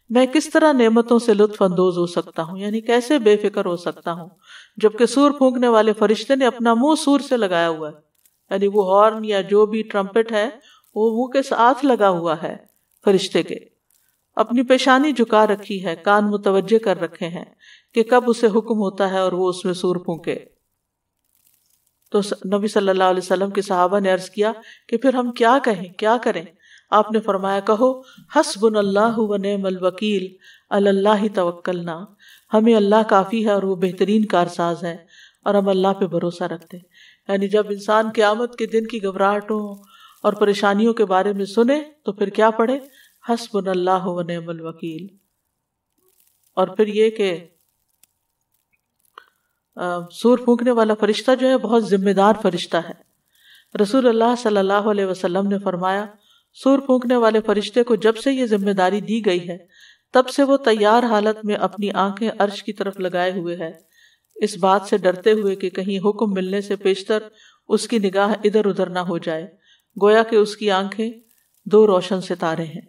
میں کس طرح نعمتوں سے لطف اندوز ہو سکتا ہوں، یعنی کیسے بے فکر ہو سکتا ہوں جبکہ سور پھونکنے والے فرشتے نے اپنا منہ سور سے لگایا ہوا ہے، یعنی وہ ہارن یا جو بھی ٹرمپٹ ہے وہ منہ کے ساتھ لگا ہوا ہے فرشتے کے. اپنی پیشانی جھکا رکھی ہے، کان متوجہ کر رکھے ہیں کہ کب اسے حکم ہوتا ہے اور وہ اس میں سور پھونکے. تو نبی صلی اللہ علیہ وسلم کے صحابہ نے عرض کیا کہ پھر ہم کیا کہیں، کیا کریں؟ آپ نے فرمایا کہو حسبنا اللہ و نعم الوکیل علی اللہ توکلنا، ہمیں اللہ کافی ہے اور وہ بہترین کارساز ہے اور ہم اللہ پہ بھروسہ رکھتے ہیں. یعنی جب انسان قیامت کے دن کی گھبراہٹوں اور پریشانیوں کے بارے میں سنے تو پھر کیا پڑھے؟ حسبنا اللہ و نعم الوکیل. اور پھر یہ کہ سور پھونکنے والا فرشتہ جو ہے بہت ذمہ دار فرشتہ ہے. رسول اللہ صلی اللہ علیہ وسلم نے فرمایا سور پھونکنے والے فرشتے کو جب سے یہ ذمہ داری دی گئی ہے تب سے وہ تیار حالت میں اپنی آنکھیں عرش کی طرف لگائے ہوئے ہے، اس بات سے ڈرتے ہوئے کہ کہیں حکم ملنے سے پیشتر اس کی نگاہ ادھر ادھر نہ ہو جائے، گویا کہ اس کی آنکھیں دو روشن ستارے ہیں.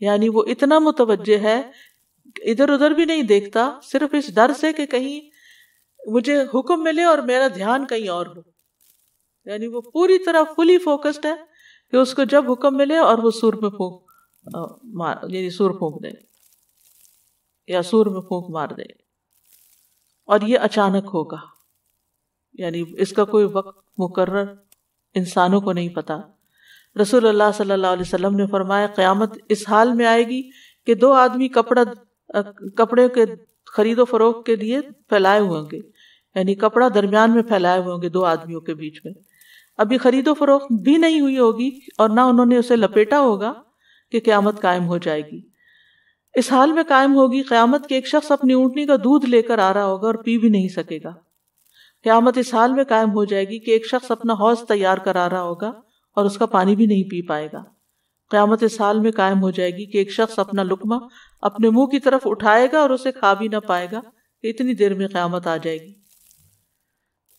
یعنی وہ اتنا متوجہ ہے ادھر ادھر بھی نہیں دیکھتا، صرف اس ڈر سے کہ کہیں مجھے حکم ملے اور میرا دھیان کہیں اور ہو. یعنی وہ پوری طرح فلی فوکسڈ ہے کہ اس کو جب حکم ملے اور وہ سور میں یعنی سور پھونک دے یا سور میں پھونک مار دے. اور یہ اچانک ہوگا، یعنی اس کا کوئی وقت مقرر انسانوں کو نہیں پتا. رسول اللہ صلی اللہ علیہ وسلم نے فرمایا قیامت اس حال میں آئے گی کہ دو آدمی کپڑے کے خرید و فروخت کے لیے پھیلائے ہوئے ہوں گے، یعنی کپڑا درمیان میں پھیلائے ہوئے ہوں گے دو آدمیوں کے بیچ میں. ابھی خرید و فروخت بھی نہیں ہوئی ہوگی اور نہ انہوں نے اسے لپیٹا ہوگا کہ قیامت قائم ہو جائے گی. اس حال میں قائم ہوگی قیامت کہ ایک شخص اپنی اونٹنی کا دودھ لے کر آ رہا ہوگا اور پی بھی نہیں سکے گا. قیامت اس حال میں قائم ہو جائے گی کہ ایک شخص اپنا حوض تیار کرا رہا ہوگا اور اس کا پانی بھی نہیں پی پائے گا. قیامت اس حال میں قائم ہو جائے گی کہ ایک شخص اپنا لقمہ اپنے منہ کی طرف اٹھائے گا اور اسے کھا بھی نہ پائے گا کہ اتنی دیر میں قیامت آ جائے گی.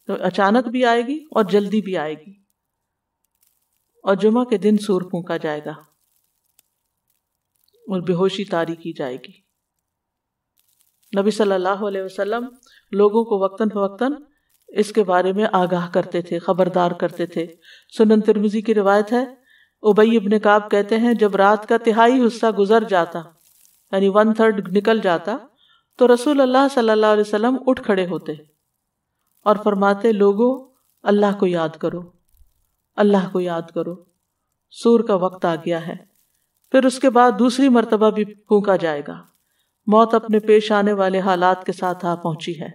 تو اچانک بھی آئے گی اور جلدی بھی آئے گی. اور جمعہ کے دن سور پھونکا جائے گا اور بے ہوشی طاری کی جائے گی. نبی صلی اللہ علیہ وسلم لوگوں کو وقتاً فوقتاً اس کے بارے میں آگاہ کرتے تھے، خبردار کرتے تھے. سنن ترمذی کی روایت ہے، ابی ابن کعب کہتے ہیں جب رات کا تہائی حصہ گزر جاتا، یعنی 1/3 نکل جاتا، تو رسول اللہ صلی اللہ علیہ وسلم اٹھ کھڑے ہوتے اور فرماتے لوگو اللہ کو یاد کرو، اللہ کو یاد کرو، سور کا وقت آ گیا ہے۔ پھر اس کے بعد دوسری مرتبہ بھی پھونکا جائے گا، موت اپنے پیش آنے والے حالات کے ساتھ آ پہنچی ہے۔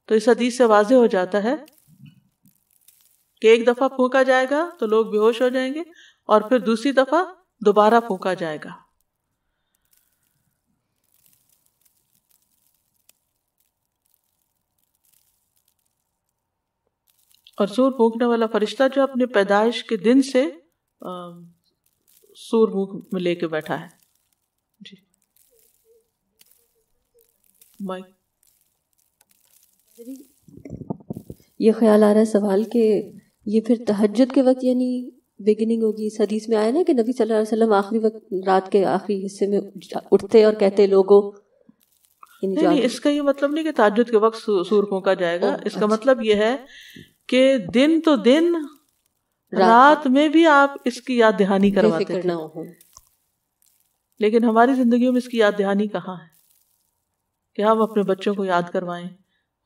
تو اس حدیث سے واضح ہو جاتا ہے کہ ایک دفعہ پھونکا جائے گا تو لوگ بے ہوش ہو جائیں گے، اور پھر دوسری دفعہ دوبارہ پھونکا جائے گا۔ اور سور پھونکنے والا فرشتہ جو اپنے پیدائش کے دن سے سور منہ میں لے کے بیٹھا ہے۔ جی مائک۔ یہ خیال آ رہا ہے سوال کہ یہ پھر تہجد کے وقت یعنی بگننگ ہوگی۔ اس حدیث میں آیا نا کہ نبی صلی اللہ علیہ وسلم آخری وقت رات کے آخری حصے میں اٹھتے اور کہتے لوگوں، نہیں، اس کا یہ مطلب نہیں کہ تہجد کے وقت سور پھونکا جائے گا۔ اس کا مطلب یہ ہے کہ دن تو دن، رات میں بھی آپ اس کی یاد دہانی کرواتے تھے، لیکن ہماری زندگیوں میں اس کی یاد دہانی کہاں ہے کہ ہم اپنے بچوں کو یاد کروائیں،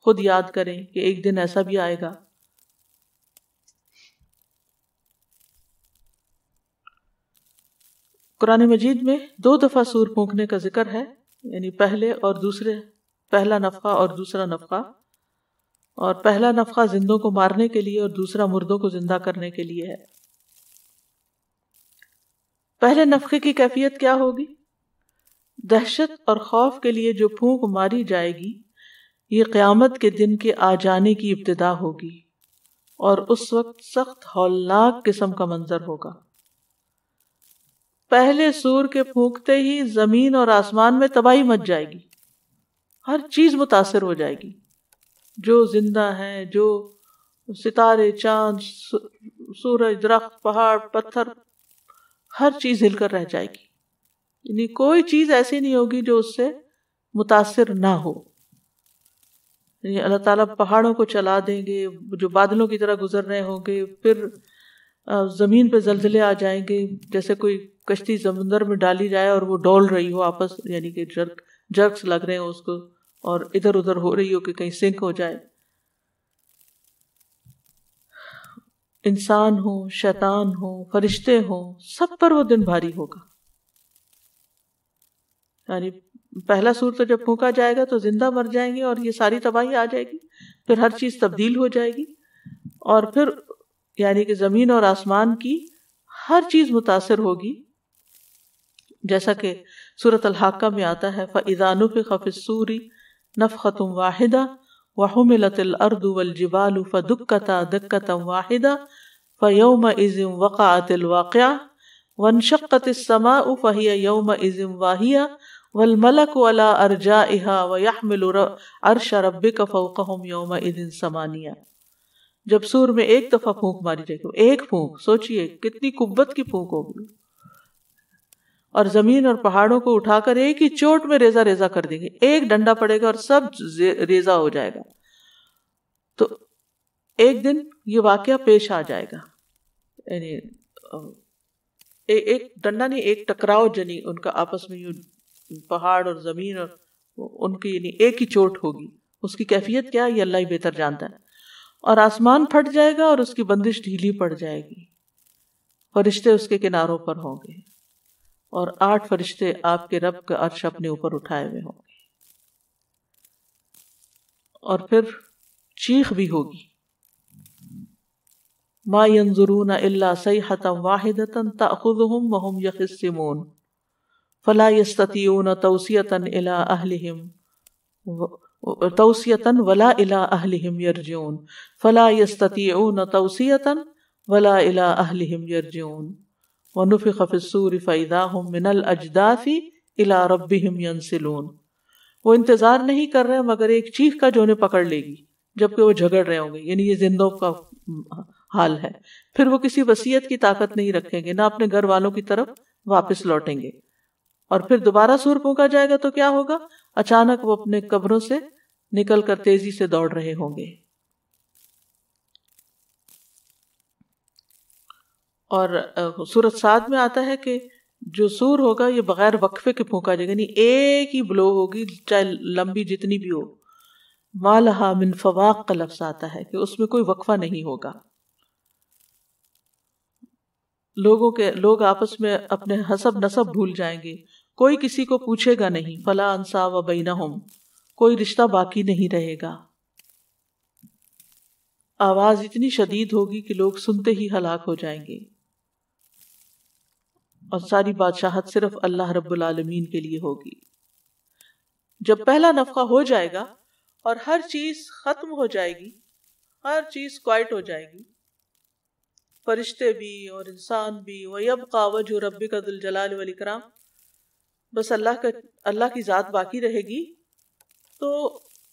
خود یاد کریں کہ ایک دن ایسا بھی آئے گا۔ قرآن مجید میں 2 دفعہ سور پھونکنے کا ذکر ہے، یعنی پہلے اور دوسرے، پہلا نفخہ اور دوسرا نفخہ۔ اور پہلا نفخہ زندوں کو مارنے کے لیے اور دوسرا مردوں کو زندہ کرنے کے لیے ہے۔ پہلے نفخے کی کیفیت کیا ہوگی؟ دہشت اور خوف کے لیے جو پھونک ماری جائے گی، یہ قیامت کے دن کے آ جانے کی ابتدا ہوگی، اور اس وقت سخت ہولناک قسم کا منظر ہوگا۔ پہلے سور کے پھونکتے ہی زمین اور آسمان میں تباہی مچ جائے گی، ہر چیز متاثر ہو جائے گی، جو زندہ ہیں، جو ستارے، چاند، سورج، درخت، پہاڑ، پتھر، ہر چیز ہل کر رہ جائے گی، یعنی کوئی چیز ایسی نہیں ہوگی جو اس سے متاثر نہ ہو۔ یعنی اللہ تعالیٰ پہاڑوں کو چلا دیں گے جو بادلوں کی طرح گزر رہے ہوں گے، پھر زمین پہ زلزلے آ جائیں گے، جیسے کوئی کشتی سمندر میں ڈالی جائے اور وہ ڈول رہی ہو آپس، یعنی کہ جرکس لگ رہے ہوں اس کو، اور ادھر ادھر ہو رہی ہو کہ کہیں سنک ہو جائے۔ انسان ہو، شیطان ہو، فرشتے ہوں، سب پر وہ دن بھاری ہوگا۔ یعنی پہلا سور تو جب پھونکا جائے گا تو زندہ مر جائیں گے اور یہ ساری تباہی آ جائے گی، پھر ہر چیز تبدیل ہو جائے گی، اور پھر یعنی کہ زمین اور آسمان کی ہر چیز متاثر ہوگی، جیسا کہ سورۃ الحاقہ میں آتا ہے فَإِذَا نُفِخَ فِي الصُّورِ نَفْخَةٌ وَاحِدَةٌ وَحُمِلَتِ الْأَرْضُ وَالْجِبَالُ فَدُكَّتَا دَكَّةً وَاحِدَةً فَيَوْمَئِذٍ وَقَعَتِ الْوَاقِعَةُ وَانشَقَّتِ السَّمَاءُ فَهِيَ يَوْمَئِذٍ وَاهِيَةٌ وَالْمَلَكُ عَلَى أَرْجَائِهَا وَيَحْمِلُ عَرْشَ رَبِّكَ فَوْقَهُمْ يَوْمَئِذٍ ثَمَانِيَةٌ۔ جب سور میں ایک دفعہ پھونک ماری جائے گی، ایک پھونک، سوچئے کتنی قوت کی پھونک ہوگی، اور زمین اور پہاڑوں کو اٹھا کر ایک ہی چوٹ میں ریزہ ریزہ کر دیں گے، ایک ڈنڈا پڑے گا اور سب ریزہ ہو جائے گا۔ تو ایک دن یہ واقعہ پیش آ جائے گا، یعنی ایک ڈنڈا نہیں، ایک ٹکراؤ، یعنی ان کا آپس میں پہاڑ اور زمین اور ان کی یعنی ایک ہی چوٹ ہوگی۔ اس کی کیفیت کیا ہے یہ اللہ ہی بہتر جانتا ہے۔ اور آسمان پھٹ جائے گا اور اس کی بندش ڈھیلی پڑ جائے گی، فرشتے اس کے کناروں پر ہوں گے، اور 8 فرشتے آپ کے رب کا عرش اپنے اوپر اٹھائے ہوئے ہوں گے، اور پھر چیخ بھی ہوگی، ما ينظرون الا صيحة واحدة تأخذهم وهم يخصمون فلا يستطيعون توصية ولا إلى أهلهم يرجعون فلا يستطيعون توصية ولا إلى أهلهم يرجعون ونفخ في الصور فإذا هم من الأجداث إلى ربهم ينسلون۔ وہ انتظار نہیں کر رہے مگر ایک چیخ کا جو انہیں پکڑ لے گی جبکہ وہ جھگڑ رہے ہوں گے، یعنی یہ زندوں کا حال ہے۔ پھر وہ کسی وصیت کی طاقت نہیں رکھیں گے، نہ اپنے گھر والوں کی طرف واپس لوٹیں گے، اور پھر دوبارہ سور پھونکا جائے گا تو کیا ہوگا؟ اچانک وہ اپنے قبروں سے نکل کر تیزی سے دوڑ رہے ہوں گے۔ اور سورۃ صاد میں آتا ہے کہ جو سور ہوگا یہ بغیر وقفے کے پھونکا جائے گا، یعنی ایک ہی بلو ہوگی، چاہے لمبی جتنی بھی ہو۔ ما لہا من فواق کا لفظ آتا ہے کہ اس میں کوئی وقفہ نہیں ہوگا۔ لوگ آپس میں اپنے حسب نسب بھول جائیں گے، کوئی کسی کو پوچھے گا نہیں، فلا انصاب بینہم، کوئی رشتہ باقی نہیں رہے گا، آواز اتنی شدید ہوگی کہ لوگ سنتے ہی ہلاک ہو جائیں گے، اور ساری بادشاہت صرف اللہ رب العالمین کے لیے ہوگی۔ جب پہلا نفخہ ہو جائے گا اور ہر چیز ختم ہو جائے گی، ہر چیز کوائٹ ہو جائے گی، فرشتے بھی اور انسان بھی، وَيَبْقَى وَجْهُ رَبِّكَ ذُو الْجَلَالِ وَالْإِكْرَامِ، بس اللہ کی ذات باقی رہے گی، تو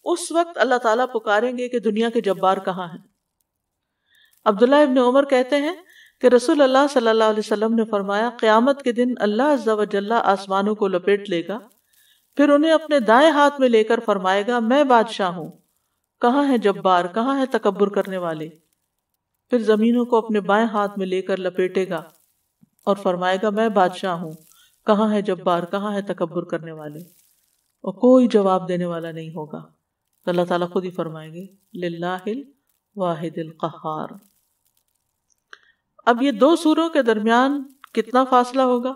اس وقت اللہ تعالیٰ پکاریں گے کہ دنیا کے جبار کہاں ہیں۔ عبداللہ ابن عمر کہتے ہیں کہ رسول اللہ صلی اللہ علیہ وسلم نے فرمایا، قیامت کے دن اللہ عز و جل آسمانوں کو لپیٹ لے گا، پھر انہیں اپنے دائیں ہاتھ میں لے کر فرمائے گا، میں بادشاہ ہوں، کہاں ہے جبار، کہاں ہے تکبر کرنے والے؟ پھر زمینوں کو اپنے بائیں ہاتھ میں لے کر لپیٹے گا اور فرمائے گا، میں بادشاہ ہوں، کہاں ہے جبار، کہاں ہے تکبر کرنے والے؟ اور کوئی جواب دینے والا نہیں ہوگا۔ تو اللہ تعالیٰ خود ہی فرمائیں گے، للہ الواحد القہار۔ اب یہ دو سوروں کے درمیان کتنا فاصلہ ہوگا؟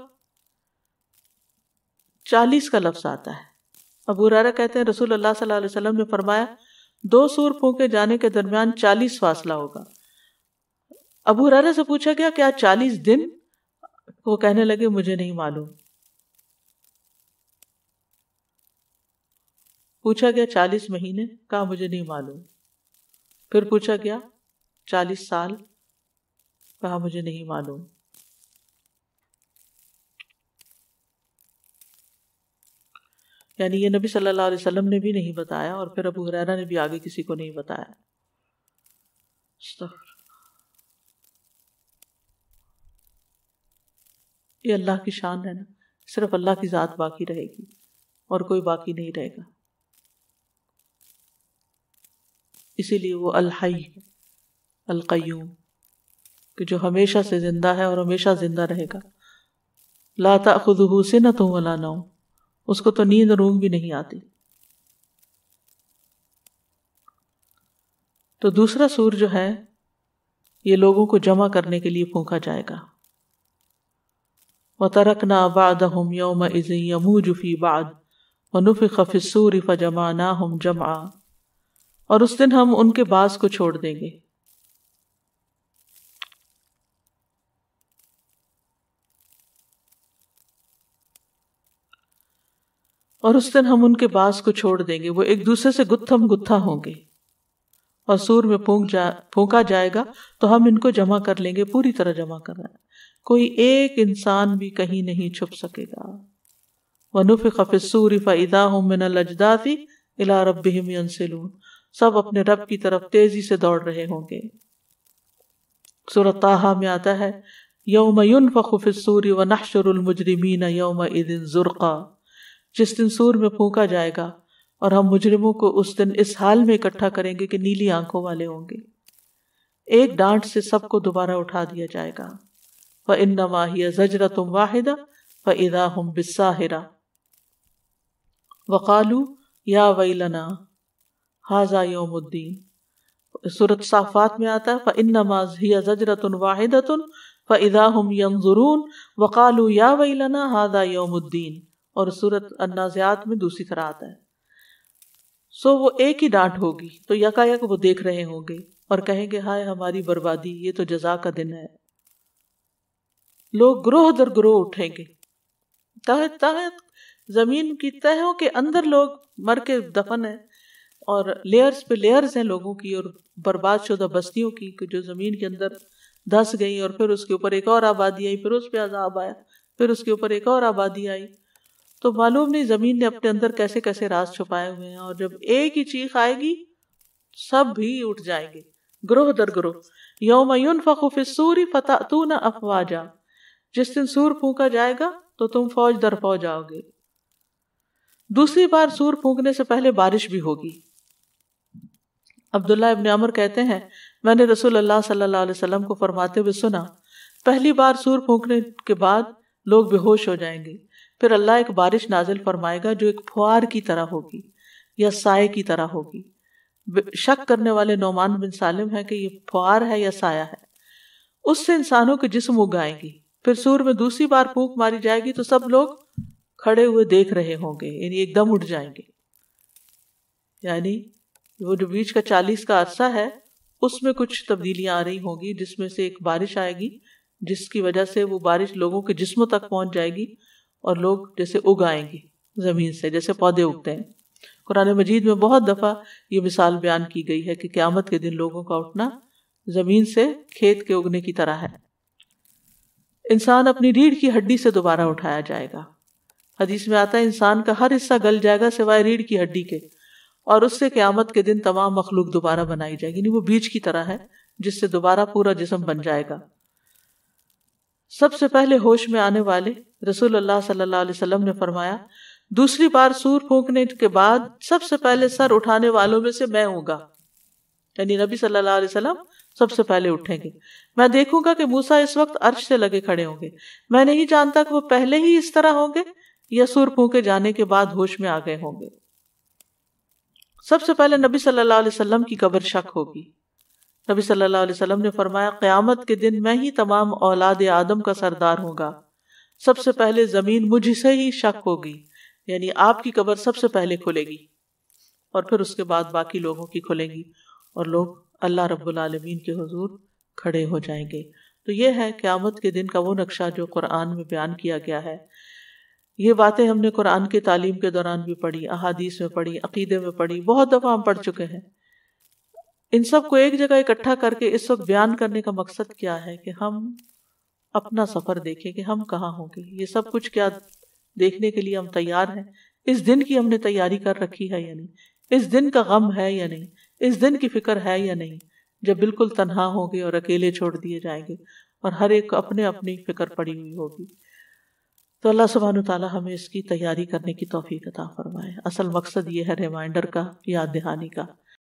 40 کا لفظ آتا ہے۔ ابو ہریرہ کہتے ہیں رسول اللہ صلی اللہ علیہ وسلم نے فرمایا 2 سور پھونکے جانے کے درمیان 40 فاصلہ ہوگا۔ ابو ہریرہ سے پوچھا گیا کیا 40 دن؟ وہ کہنے لگے مجھے نہیں معلوم۔ پوچھا گیا 40 مہینے؟ کہا مجھے نہیں معلوم۔ پھر پوچھا گیا 40 سال؟ کہا مجھے نہیں معلوم۔ یعنی یہ نبی صلی اللہ علیہ وسلم نے بھی نہیں بتایا، اور پھر ابو ہریرہ نے بھی آگے کسی کو نہیں بتایا۔ یہ اللہ کی شان ہے نا، صرف اللہ کی ذات باقی رہے گی اور کوئی باقی نہیں رہے گا، اسی لیے وہ الحی القیوم، کہ جو ہمیشہ سے زندہ ہے اور ہمیشہ زندہ رہے گا۔ لا تأخذہ سنۃ ولا نوم، اس کو تو نیند اور اونگ بھی نہیں آتی۔ تو دوسرا سور جو ہے یہ لوگوں کو جمع کرنے کے لیے پھونکا جائے گا۔ وَتَرَكْنَا بَعْدَهُمْ يَوْمَئِذٍ يَمُوجُ فِي بَعْدٍ وَنُفِخَ فِي الصُّورِ فَجَمَعْنَاهُمْ جَمْعًا، اور اس دن ہم ان کے بعض کو چھوڑ دیں گے۔ اور اس دن ہم ان کے بعض کو چھوڑ دیں گے، وہ ایک دوسرے سے گتھم گتھا ہوں گے، اور سور میں پھونکا جائے گا تو ہم ان کو جمع کر لیں گے، پوری طرح جمع کرنا ہے، کوئی ایک انسان بھی کہیں نہیں چھپ سکے گا۔ وَنُفِخَ فِي الصُّورِ فَإِذَا هُم مِّنَ الْأَجْدَاثِ إِلَىٰ رَبِّهِمْ يَنْسِلُونَ، سب اپنے رب کی طرف تیزی سے دوڑ رہے ہوں گے۔ سورۃ طٰہٰ میں آتا ہے یوم ينفخ فی الصور ونحشر المجرمین یومئذ زرقا، جس دن سور میں پھونکا جائے گا اور ہم مجرموں کو اس دن اس حال میں اکٹھا کریں گے کہ نیلی آنکھوں والے ہوں گے، ایک ڈانٹ سے سب کو دوبارہ اٹھا دیا جائے گا۔ فإنما هي زجرة واحدة فإذا هم بالساهرة وقالوا یا ویلنا ھذا یوم الدین۔ سورۃ صافات میں آتا ہے فإنما هي زجرة واحدة فإذا هم ينظرون وقالوا یا ویلنا ھذا یوم الدین، اور سورۃ النازعات میں دوسری طرح آتا ہے۔ وہ ایک ہی ڈانٹ ہوگی تو یکا یک وہ دیکھ رہے ہوں گے اور کہیں گے ہائے ہماری بربادی، یہ تو جزا کا دن ہے۔ لوگ گروہ در گروہ اٹھیں گے، تحت زمین کی تہوں کے اندر لوگ مر کے دفن ہیں، اور لیئرز پہ لیئرز ہیں لوگوں کی اور برباد شدہ بستیوں کی جو زمین کے اندر دھس گئی، اور پھر اس کے اوپر ایک اور آبادی آئی، پھر اس پہ عذاب آیا، پھر اس کے اوپر ایک اور آبادی آئی۔ تو معلوم نہیں زمین نے اپنے اندر کیسے کیسے راز چھپائے ہوئے ہیں، اور جب ایک ہی چیخ آئے گی سب بھی اٹھ جائیں گے گروہ در گروہ۔ یوم ينفخ فی الصور فتأتون افواجا، جس دن سور پھونکا جائے گا تو تم فوج در فوج آؤ گے۔ دوسری بار سور پھونکنے سے پہلے بارش بھی ہوگی۔ عبداللہ ابن عمر کہتے ہیں میں نے رسول اللہ صلی اللہ علیہ وسلم کو فرماتے ہوئے سنا، پہلی بار سور پھونکنے کے بعد لوگ بے ہوش ہو جائیں گے، پھر اللہ ایک بارش نازل فرمائے گا جو ایک پھوار کی طرح ہوگی یا سائے کی طرح ہوگی۔ شک کرنے والے نعمان بن سالم ہے کہ یہ پھوار ہے یا سایہ ہے۔ اس سے انسانوں کے جسم اگائیں گی. پھر سور میں دوسری بار پھونک ماری جائے گی تو سب لوگ کھڑے ہوئے دیکھ رہے ہوں گے، یعنی ایک دم اٹھ جائیں گے. یعنی وہ جو بیچ کا 40 کا عرصہ ہے اس میں کچھ تبدیلیاں آ رہی ہوں گی، جس میں سے ایک بارش آئے گی جس کی وجہ سے وہ بارش لوگوں کے جسموں تک پہنچ جائے گی اور لوگ جیسے اگائیں گے زمین سے، جیسے پودے اگتے ہیں. قرآن مجید میں بہت دفعہ یہ مثال بیان کی گئی ہے کہ قیامت کے دن لوگوں کا اٹھنا زمین سے کھیت کے اگنے کی طرح ہے. انسان اپنی ریڑھ کی ہڈی سے دوبارہ اٹھایا جائے گا. حدیث میں آتا ہے انسان کا ہر حصہ گل جائے گا سوائے ریڑھ کی ہڈی کے، اور اس سے قیامت کے دن تمام مخلوق دوبارہ بنائی جائے گی. یعنی وہ بیج کی طرح ہے جس سے دوبارہ پورا جسم بن جائے گا. سب سے پہلے ہوش میں آنے والے رسول اللہ صلی اللہ علیہ وسلم نے فرمایا دوسری بار سور پھونکنے کے بعد سب سے پہلے سر اٹھانے والوں میں سے میں ہوں گا. یعنی نبی صلی اللہ علیہ وسلم سب سے پہلے اٹھیں گے. میں دیکھوں گا کہ موسیٰ اس وقت عرش سے لگے کھڑے ہوں گے. میں نہیں جانتا کہ وہ پہلے ہی اس طرح ہوں گے یا سور پھونکے جانے کے بعد ہوش میں آ گئے ہوں گے. سب سے پہلے نبی صلی اللہ علیہ وسلم کی قبر شق ہوگی. نبی صلی اللہ علیہ وسلم نے فرمایا قیامت کے دن میں ہی تمام اولاد آدم کا سردار ہوں گا. سب سے پہلے زمین مجھ سے ہی شق ہوگی، یعنی آپ کی قبر سب سے پہلے کھلے گی اور پھر اس کے بعد باقی لوگوں کی کھلے گی اور لوگ اللہ رب العالمین کے حضور کھڑے ہو جائیں گے. تو یہ ہے قیامت کے دن کا وہ نقشہ جو قرآن میں بیان کیا گیا ہے. یہ باتیں ہم نے قرآن کے تعلیم کے دوران بھی پڑھی، احادیث میں پڑھی، عقیدے میں پڑھی، بہت دفعہ ہم پڑھ چکے ہیں. ان سب کو ایک جگہ اکٹھا کر کے اس وقت بیان کرنے کا مقصد کیا ہے کہ ہم اپنا سفر دیکھیں کہ ہم کہاں ہوں گے. یہ سب کچھ کیا دیکھنے کے لیے ہم تیار ہیں؟ اس دن کی ہم نے تیاری کر رکھی ہے یا نہیں؟ اس دن کا غم ہے یا نہیں؟ اس دن کی فکر ہے یا نہیں؟ جب بالکل تنہا ہوں گے اور اکیلے چھوڑ دیے جائیں گے اور ہر ایک اپنے اپنی فکر پڑی ہوئی ہوگی. تو اللہ سبحانہ وتعالیٰ ہمیں اس کی تیاری کرنے کی توفیق عطا فرمائے. اصل مقصد یہ ہے ریمائنڈر کا، یاد دہانی کا.